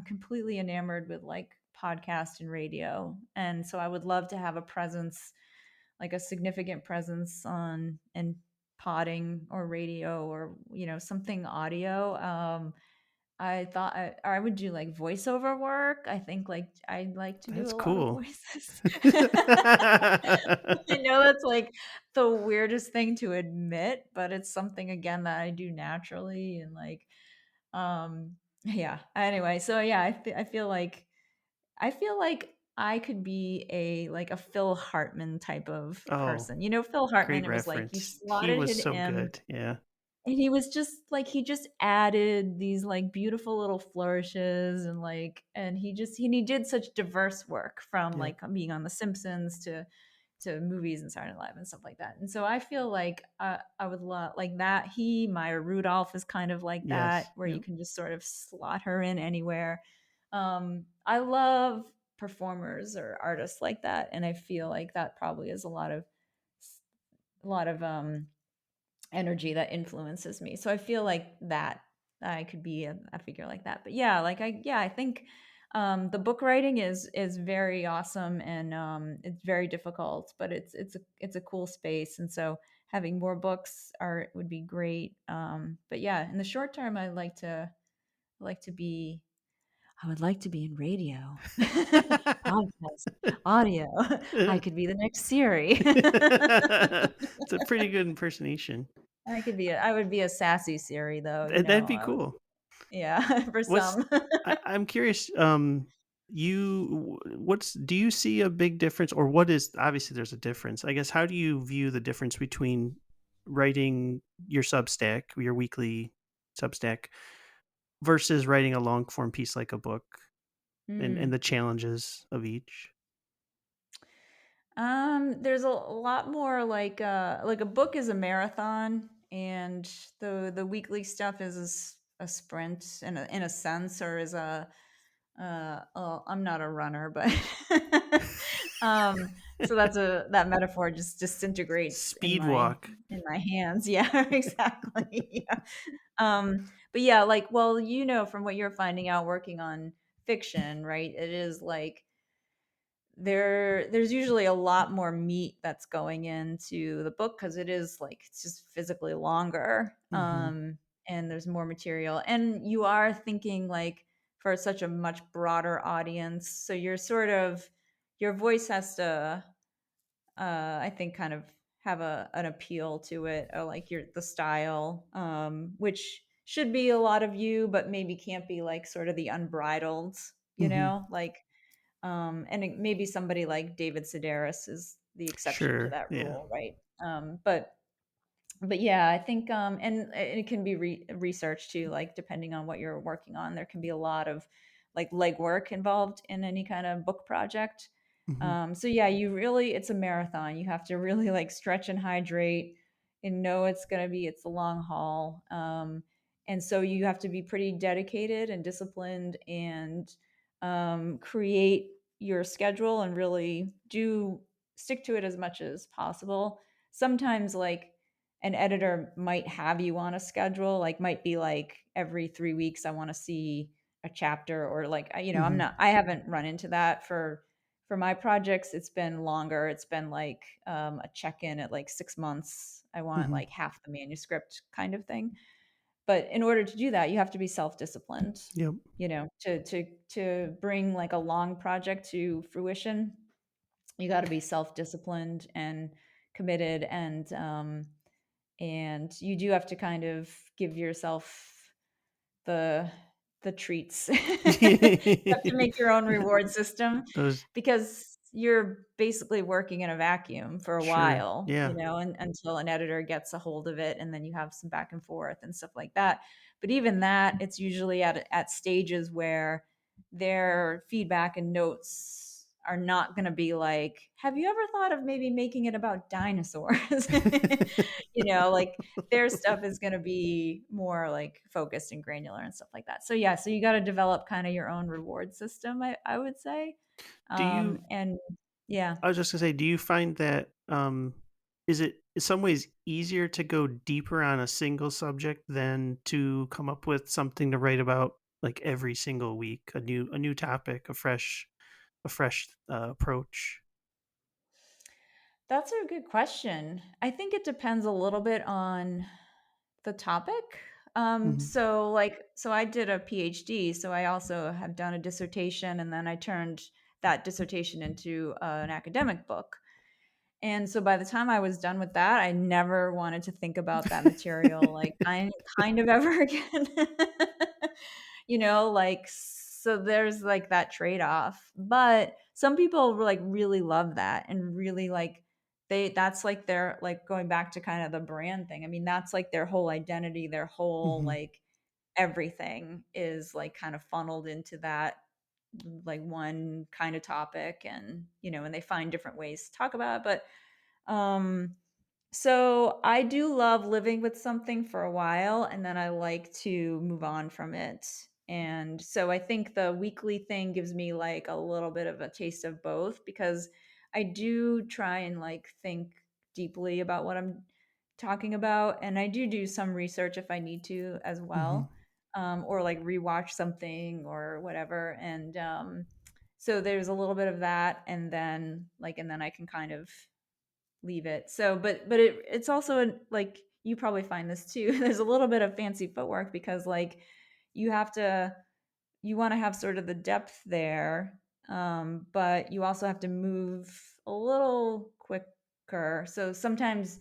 Speaker 2: completely enamored with like podcast and radio, and so I would love to have a presence, like a significant presence on and potting or radio or something audio. I thought I would do like voiceover work. I think like I'd like to do
Speaker 1: That's
Speaker 2: a lot of
Speaker 1: cool.
Speaker 2: voices. I know that's like the weirdest thing to admit, but it's something again that I do naturally and like yeah. Anyway, so yeah, I feel like I could be a like a Phil Hartman type of
Speaker 1: Oh,
Speaker 2: person. You know, Phil Hartman,
Speaker 1: great
Speaker 2: it was like you
Speaker 1: reference. He
Speaker 2: slotted
Speaker 1: was so
Speaker 2: him
Speaker 1: good. Yeah.
Speaker 2: and he was just like he just added these like beautiful little flourishes and like and he did such diverse work from
Speaker 1: Yep.
Speaker 2: like being on The Simpsons to movies and Saturday Night Live and stuff like that. And so I feel like I would love like that. Maya Rudolph is kind of like that,
Speaker 1: Yes.
Speaker 2: where you
Speaker 1: Yep.
Speaker 2: can just sort of slot her in anywhere. I love performers or artists like that, and I feel like that probably is a lot of energy that influences me. So I feel like that I could be a figure like that. But yeah, I think the book writing is very awesome and it's very difficult, but it's a cool space. And so having more books are would be great. But yeah, in the short term, like to be I would like to be in radio, podcast, audio. I could be the next Siri.
Speaker 1: It's a pretty good impersonation.
Speaker 2: I would be a sassy Siri though,
Speaker 1: That'd be cool.
Speaker 2: yeah, for
Speaker 1: What's
Speaker 2: some.
Speaker 1: I'm curious, do you see a big difference, or what is, obviously there's a difference. I guess, how do you view the difference between writing your Substack, your weekly Substack, versus writing a long form piece like a book, and
Speaker 2: Mm.
Speaker 1: the challenges of each?
Speaker 2: There's a lot more like a book is a marathon, and the weekly stuff is a sprint in a sense, or is a well, I'm not a runner, but so that metaphor just disintegrates
Speaker 1: Speed walk.
Speaker 2: in my hands. Yeah, exactly. Yeah. But yeah, like, well, you know, from what you're finding out working on fiction, right? It is like there's usually a lot more meat that's going into the book because it is like it's just physically longer.
Speaker 1: Hmm.
Speaker 2: And there's more material. And you are thinking like for such a much broader audience. So you're sort of your voice has to I think kind of have an appeal to it, or like your the style, which should be a lot of you, but maybe can't be like sort of the unbridled, you
Speaker 1: Hmm.
Speaker 2: know, like maybe somebody like David Sedaris is the exception to
Speaker 1: Sure.
Speaker 2: that
Speaker 1: Yeah.
Speaker 2: rule, right? But yeah, I think and it can be research too, like depending on what you're working on, there can be a lot of like legwork involved in any kind of book project.
Speaker 1: Hmm.
Speaker 2: So yeah, it's a marathon. You have to really like stretch and hydrate and know it's the long haul. And so you have to be pretty dedicated and disciplined and create your schedule and really do stick to it as much as possible. Sometimes like an editor might have you on a schedule, like might be like every 3 weeks I want to see a chapter, or like you know
Speaker 1: Hmm.
Speaker 2: I haven't run into that for my projects. It's been longer. It's been like a check-in at like 6 months. I want
Speaker 1: Hmm.
Speaker 2: like half the manuscript kind of thing. But in order to do that, you have to be self-disciplined,
Speaker 1: Yep.
Speaker 2: you know, to bring like a long project to fruition. You got to be self-disciplined and committed, and you do have to kind of give yourself the the treats. You have to make your own reward system
Speaker 1: Those.
Speaker 2: because you're basically working in a vacuum for a
Speaker 1: Sure.
Speaker 2: while, you
Speaker 1: Yeah.
Speaker 2: know, until an editor gets a hold of it, and then you have some back and forth and stuff like that. But even that, it's usually at stages where their feedback and notes are not going to be like, "Have you ever thought of maybe making it about dinosaurs?" You know, like their stuff is going to be more like focused and granular and stuff like that. So yeah, so you got to develop kind of your own reward system, I would say.
Speaker 1: Do you
Speaker 2: And yeah,
Speaker 1: I was just gonna say, do you find that, is it in some ways easier to go deeper on a single subject than to come up with something to write about like every single week, a new topic, a fresh approach?
Speaker 2: that's a good question. I think it depends a little bit on the topic.
Speaker 1: Mhm.
Speaker 2: So I did a PhD, so I also have done a dissertation, and then I turned that dissertation into an academic book. And so by the time I was done with that, I never wanted to think about that material like kind of ever again. Like, so there's like that trade-off. But some people like really love that and really like that's like their like going back to kind of the brand thing. I mean, that's like their whole identity, their whole
Speaker 1: Mhm.
Speaker 2: like everything is like kind of funneled into that like one kind of topic, and and they find different ways to talk about it. Um, so I do love living with something for a while, and then I like to move on from it. And so I think the weekly thing gives me like a little bit of a taste of both, because I do try and like think deeply about what I'm talking about, and I do some research if I need to as
Speaker 1: Mhm.
Speaker 2: well, or like rewatch something or whatever. And so there's a little bit of that, and then I can kind of leave it. So, but it's also like you probably find this too. There's a little bit of fancy footwork, because like you have to you want to have sort of the depth there, but you also have to move a little quicker. So sometimes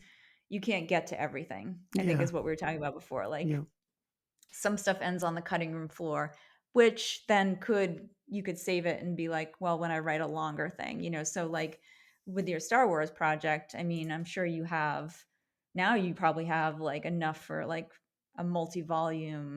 Speaker 2: you can't get to everything, I think
Speaker 1: Yeah.
Speaker 2: is what we were talking about before. Like
Speaker 1: Yeah.
Speaker 2: some stuff ends on the cutting room floor, which then you could save it and be like, well, when I write a longer thing, so like with your Star Wars project, I mean, I'm sure you probably have like enough for like a multi-volume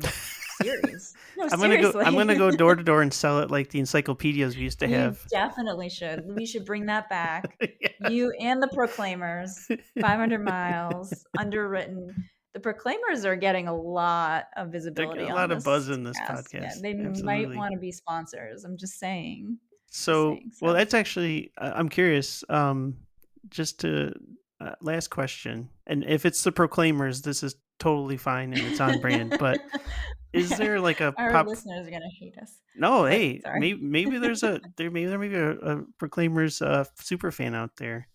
Speaker 2: series. No,
Speaker 1: I'm
Speaker 2: seriously.
Speaker 1: gonna go door to door and sell it like the encyclopedias we used to
Speaker 2: You
Speaker 1: have.
Speaker 2: definitely should. We should bring that back.
Speaker 1: Yeah.
Speaker 2: You and the Proclaimers, 500 miles, underwritten. The Proclaimers are getting a lot of
Speaker 1: There get
Speaker 2: visibility
Speaker 1: a
Speaker 2: on
Speaker 1: lot of buzz
Speaker 2: this
Speaker 1: in this
Speaker 2: cast. Yeah,
Speaker 1: podcast.
Speaker 2: they might
Speaker 1: Absolutely.
Speaker 2: want to be sponsors. I'm just saying. Just
Speaker 1: So,
Speaker 2: saying.
Speaker 1: well,
Speaker 2: So,
Speaker 1: that's actually, I'm curious, just to, last question. And if it's the Proclaimers, this is totally fine and it's on brand. But is there like a
Speaker 2: our
Speaker 1: pop?
Speaker 2: listeners are gonna hate us.
Speaker 1: No,
Speaker 2: But
Speaker 1: hey,
Speaker 2: sorry.
Speaker 1: maybe there may be a Proclaimers super fan out there.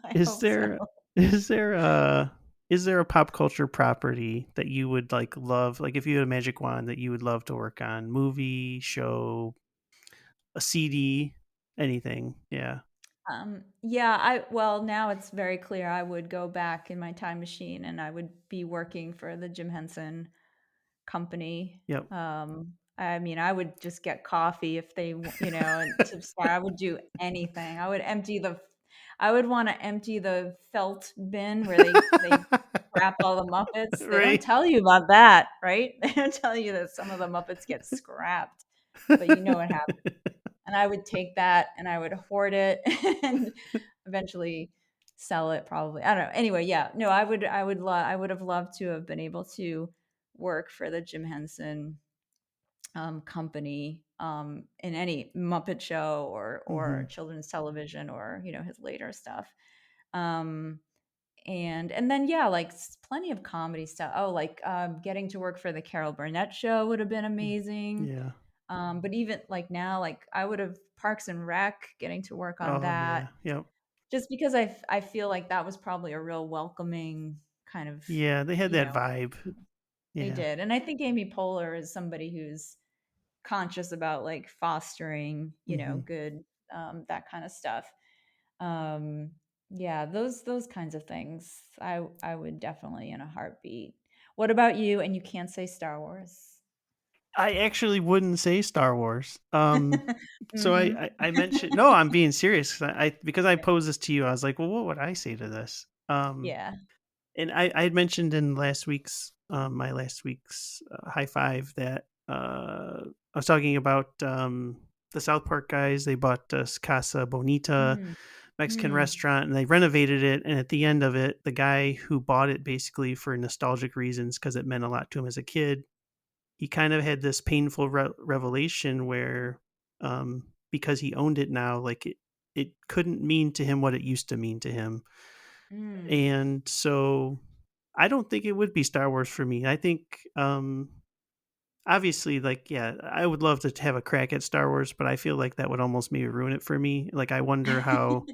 Speaker 2: I
Speaker 1: Is
Speaker 2: hope so.
Speaker 1: there is there a is there a pop culture property that you would like love, like if you had a magic wand that you would love to work on? Movie, show, a CD, anything? Yeah.
Speaker 2: Yeah, I well, now it's very clear I would go back in my time machine, and I would be working for the Jim Henson company.
Speaker 1: Yep.
Speaker 2: I mean, I would just get coffee if and to start. I would do anything. I would want to empty the felt bin where they scrap all the Muppets. They don't
Speaker 1: Right.
Speaker 2: tell you about that, right? They don't tell you that some of the Muppets get scrapped, but you know what happens. And I would take that and I would hoard it and eventually sell it probably. I don't know. Anyway, yeah. No, I would have loved to have been able to work for the Jim Henson company in any Muppet show or
Speaker 1: Mhm.
Speaker 2: children's television, or his later stuff. Um, and then yeah, like plenty of comedy stuff. Oh, like getting to work for the Carol Burnett show would have been amazing.
Speaker 1: Yeah.
Speaker 2: But even like now, like I would have Parks and Rec, getting to work on
Speaker 1: Oh,
Speaker 2: that,
Speaker 1: yeah. Yep.
Speaker 2: just because I feel like that was probably a real welcoming kind of,
Speaker 1: Yeah, they had
Speaker 2: you
Speaker 1: that
Speaker 2: know,
Speaker 1: vibe.
Speaker 2: they
Speaker 1: Yeah.
Speaker 2: did. And I think Amy Poehler is somebody who's conscious about like fostering,
Speaker 1: Mhm.
Speaker 2: good that kind of stuff. Um, yeah, those kinds of things. I would definitely in a heartbeat. What about you? And you can't say Star Wars.
Speaker 1: I actually wouldn't say Star Wars. So
Speaker 2: Hmm.
Speaker 1: I mentioned, no, I'm being serious, 'cause because I posed this to you, I was like, well, what would I say to this?
Speaker 2: Yeah.
Speaker 1: And I had mentioned in my last week's high five that I was talking about the South Park guys. They bought Casa Bonita
Speaker 2: Mm.
Speaker 1: Mexican
Speaker 2: Mm.
Speaker 1: restaurant and they renovated it. And at the end of it, the guy who bought it basically for nostalgic reasons, because it meant a lot to him as a kid, he kind of had this painful revelation where, because he owned it now, like it couldn't mean to him what it used to mean to him.
Speaker 2: Mm.
Speaker 1: And so I don't think it would be Star Wars for me. I think, obviously, like, yeah, I would love to have a crack at Star Wars, but I feel like that would almost maybe ruin it for me. Like, I wonder how.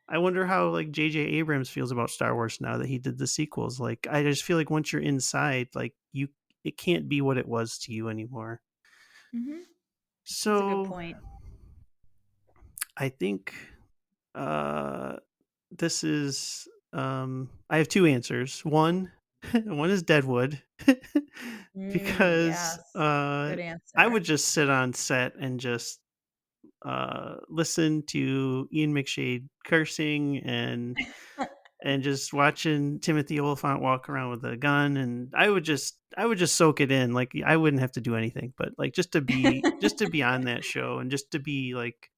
Speaker 1: I wonder how like J.J. Abrams feels about Star Wars now that he did the sequels. Like, I just feel like once you're inside, like it can't be what it was to you anymore.
Speaker 2: Hmm. That's a good
Speaker 1: So
Speaker 2: point.
Speaker 1: I think uh, this is. I have two answers. One, one is Deadwood, because
Speaker 2: Yes. Good
Speaker 1: I
Speaker 2: answer.
Speaker 1: would just sit on set and just listen to Ian McShade cursing and just watching Timothy Oliphant walk around with a gun, and I would just soak it in. Like, I wouldn't have to do anything, but like just to be on that show and just to be like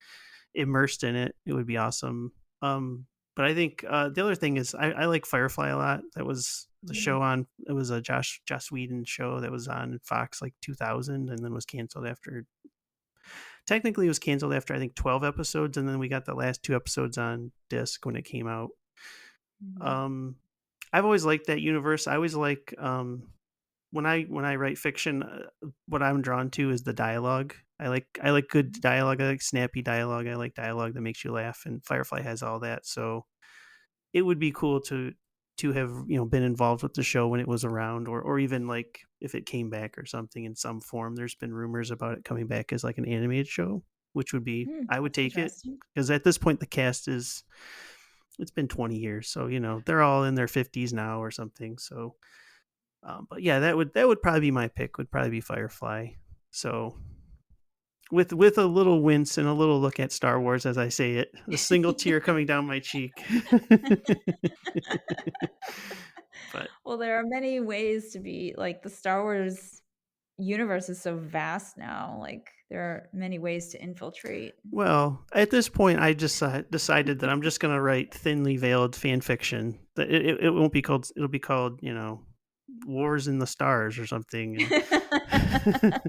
Speaker 1: immersed in it, it would be awesome. But I think the other thing is I like Firefly a lot. That was the
Speaker 2: Mm.
Speaker 1: show on. It was a Joss Whedon show that was on Fox like 2000, and then was canceled after. Technically, it was canceled after I think 12 episodes, and then we got the last two episodes on disc when it came out.
Speaker 2: Mhm.
Speaker 1: Um, I've always liked that universe. I always like when I write fiction, what I'm drawn to is the dialogue. I like good dialogue. I like snappy dialogue. I like dialogue that makes you laugh, and Firefly has all that. So it would be cool to have been involved with the show when it was around, or even like if it came back or something in some form. There's been rumors about it coming back as like an animated show, which would be I would
Speaker 2: That's
Speaker 1: take it,
Speaker 2: interesting.
Speaker 1: because at this point the cast is it's been 20 years, so they're all in their 50s now or something. So but yeah, that would probably be my pick. Would probably be Firefly. So with a little wince and a little look at Star Wars as I say it, a single tear coming down my cheek. But
Speaker 2: Well, there are many ways to be like the Star Wars universe is so vast now. Like there are many ways to infiltrate.
Speaker 1: well, at this point, I just decided that I'm just going to write thinly veiled fan fiction. That it won't be called. It'll be called Wars in the Stars or something. And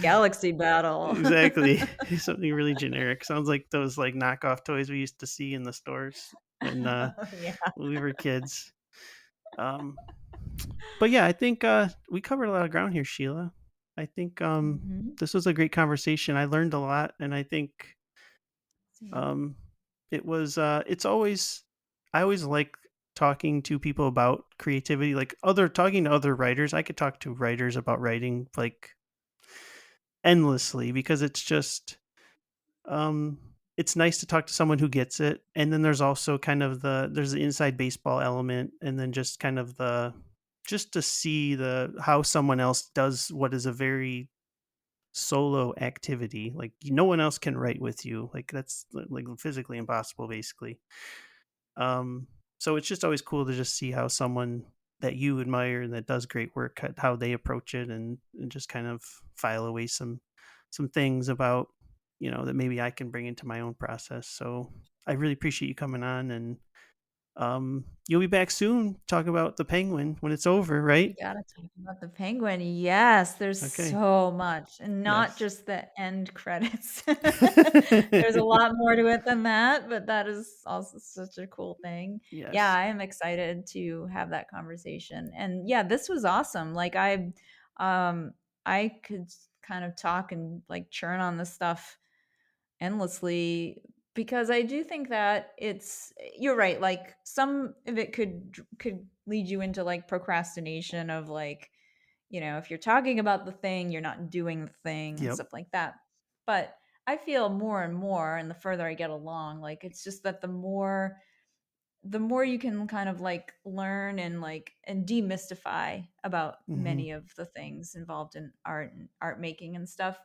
Speaker 2: Galaxy battle.
Speaker 1: exactly, something really generic. Sounds like those like knockoff toys we used to see in the stores when
Speaker 2: Yeah.
Speaker 1: when we were kids. Um, but yeah, I think we covered a lot of ground here, Sheila. I think
Speaker 2: Mhm.
Speaker 1: this was a great conversation. I learned a lot, and I think
Speaker 2: Same.
Speaker 1: um, it's always I always like talking to people about creativity, like other talking to other writers. I could talk to writers about writing like endlessly, because it's just it's nice to talk to someone who gets it. And then there's also kind of there's the inside baseball element, and then just kind of the just to see the how someone else does what is a very solo activity. Like, no one else can write with you. Like, that's like physically impossible basically. um so it's just always cool to just see how someone that you admire and that does great work, how they approach it, and just kind of file away some things about that maybe I can bring into my own process. So I really appreciate you coming on, and you'll be back soon talk about the Penguin when it's over,
Speaker 2: We
Speaker 1: right?
Speaker 2: gotta talk about the penguin. Yes, there's
Speaker 1: Okay.
Speaker 2: so much, and not
Speaker 1: Yes.
Speaker 2: just the end credits. There's a lot more to it than that, but that is also such a cool thing. Yeah,
Speaker 1: Yes.
Speaker 2: I am excited to have that conversation. And yeah, this was awesome. Like um I could kind of talk and like churn on this stuff endlessly because I do think that you're right, like some of it could lead you into like procrastination of like, if you're talking about the thing, you're not doing the thing and
Speaker 1: Yep.
Speaker 2: stuff like that. But I feel more and more, and the further I get along, like it's just that the more you can kind of like learn and like and demystify about
Speaker 1: Hmm.
Speaker 2: many of the things involved in art and art making and stuff,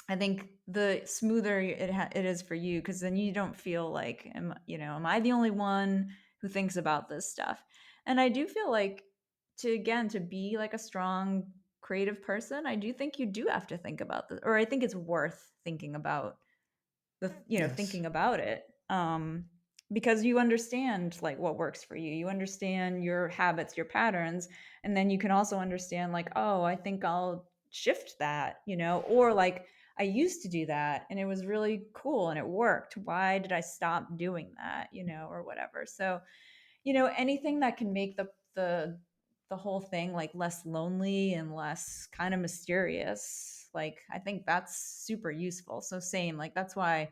Speaker 2: I think the smoother it is for you, because then you don't feel like am I the only one who thinks about this stuff? And I do feel like to be like a strong creative person, I do think you do have to think about this, or I think it's worth thinking about
Speaker 1: Yes.
Speaker 2: thinking about it, because you understand like what works for you, you understand your habits, your patterns, and then you can also understand like, oh, I think I'll shift that, or like I used to do that and it was really cool and it worked, why did I stop doing that, or whatever. So anything that can make the whole thing like less lonely and less kind of mysterious, like I think that's super useful. So same, like that's why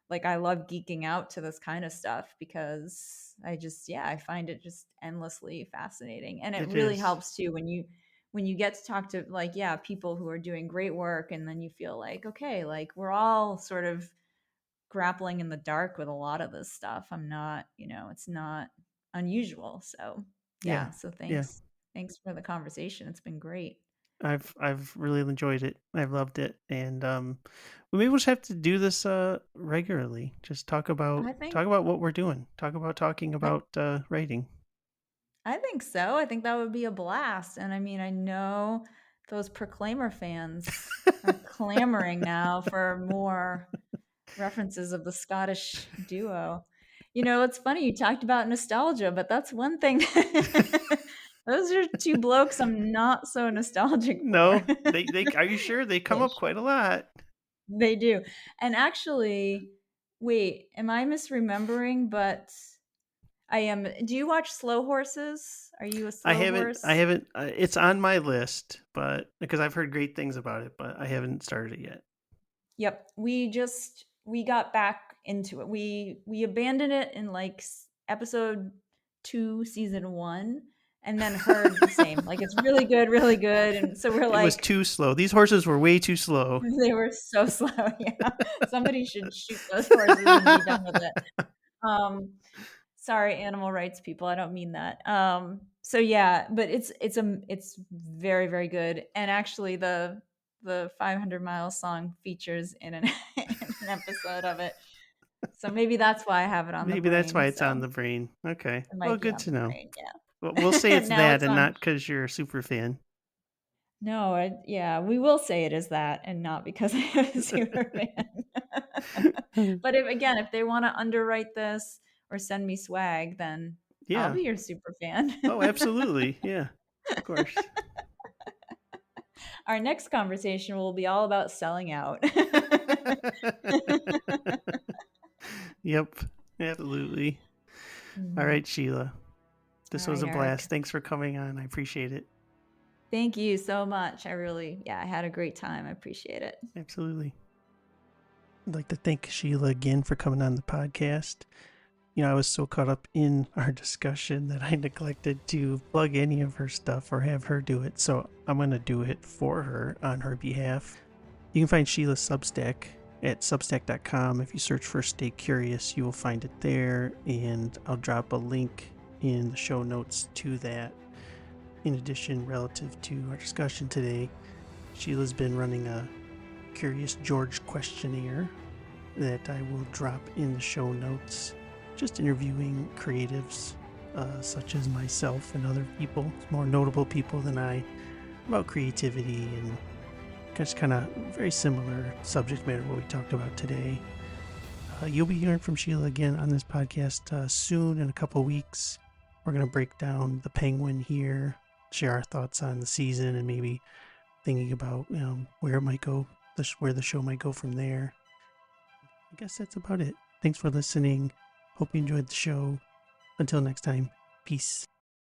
Speaker 2: like I love geeking out to this kind of stuff because I find it just endlessly fascinating. And it
Speaker 1: It
Speaker 2: really
Speaker 1: is.
Speaker 2: helps too when you get to talk to like, yeah, people who are doing great work, and then you feel like, okay, like we're all sort of grappling in the dark with a lot of this stuff. I'm not, it's not unusual. So,
Speaker 1: Yeah.
Speaker 2: yeah, so
Speaker 1: Yeah.
Speaker 2: thanks. Thanks for the conversation. It's been great.
Speaker 1: I've really enjoyed it. I've loved it, and maybe we'll just have to do this regularly. Just
Speaker 2: I think
Speaker 1: talk about what we're doing. Talking
Speaker 2: I
Speaker 1: about writing.
Speaker 2: I think so. I think that would be a blast. And I mean, I know those Proclaimer fans are clamoring now for more references of the Scottish duo. It's funny you talked about nostalgia, but that's one thing. Those are two blokes I'm not so nostalgic for.
Speaker 1: No, they are you sure they come up
Speaker 2: Ish.
Speaker 1: quite a lot?
Speaker 2: They do. And actually, wait, am I misremembering? But I am. Do you watch Slow Horses? Are you a slow
Speaker 1: I
Speaker 2: horse?
Speaker 1: haven't. It's on my list, but because I've heard great things about it, but I haven't started it yet.
Speaker 2: Yep. We got back into it. We abandoned it in like episode 2, season 1, and then heard the same. Like it's really good. And so we're
Speaker 1: It was
Speaker 2: like,
Speaker 1: too slow. These horses were way too slow.
Speaker 2: they were so slow. Yeah. Somebody should shoot those horses and be done with it. Um Sorry, animal rights people. I don't mean that. So yeah, but it's very very good. And actually, the 500 Miles song features in an in an episode of it. So maybe that's why I have it on the
Speaker 1: Maybe that's why
Speaker 2: brain.
Speaker 1: it's on
Speaker 2: So
Speaker 1: the brain. Okay.
Speaker 2: it
Speaker 1: Well,
Speaker 2: might be
Speaker 1: good
Speaker 2: on
Speaker 1: to
Speaker 2: the
Speaker 1: know.
Speaker 2: brain.
Speaker 1: Well, we'll say
Speaker 2: Yeah.
Speaker 1: it's
Speaker 2: Now
Speaker 1: that
Speaker 2: it's
Speaker 1: and
Speaker 2: on.
Speaker 1: not because you're a super fan.
Speaker 2: No, yeah, we will say it as that, and not because I'm a super fan. But if they want to underwrite this or send me swag, then I'll
Speaker 1: Yeah.
Speaker 2: be your super fan.
Speaker 1: Oh, absolutely. Yeah. Of course.
Speaker 2: Our next conversation will be all about selling out.
Speaker 1: Yep. Absolutely. All
Speaker 2: Mhm.
Speaker 1: right, Sheila.
Speaker 2: All
Speaker 1: This was
Speaker 2: right,
Speaker 1: a
Speaker 2: Eric.
Speaker 1: blast. Thanks for coming on. I appreciate it.
Speaker 2: Thank you so much. I had a great time. I appreciate it.
Speaker 1: Absolutely. I'd like to thank Sheila again for coming on the podcast. I was so caught up in our discussion that I neglected to plug any of her stuff or have her do it. So I'm going to do it for her on her behalf. You can find Sheila's Substack at substack.com. If you search for Stay Curious, you will find it there. And I'll drop a link in the show notes to that. In addition, relative to our discussion today, Sheila's been running a Curious George questionnaire that I will drop in the show notes, just interviewing creatives such as myself and other people, more notable people than I, about creativity and just kind of very similar subject matter what we talked about today. You'll be hearing from Sheila again on this podcast soon, in a couple weeks. We're going to break down The Penguin here, share our thoughts on the season, and maybe thinking about where it might go, where the show might go from there. I guess that's about it. Thanks for listening. Hope you enjoyed the show. Until next time, peace.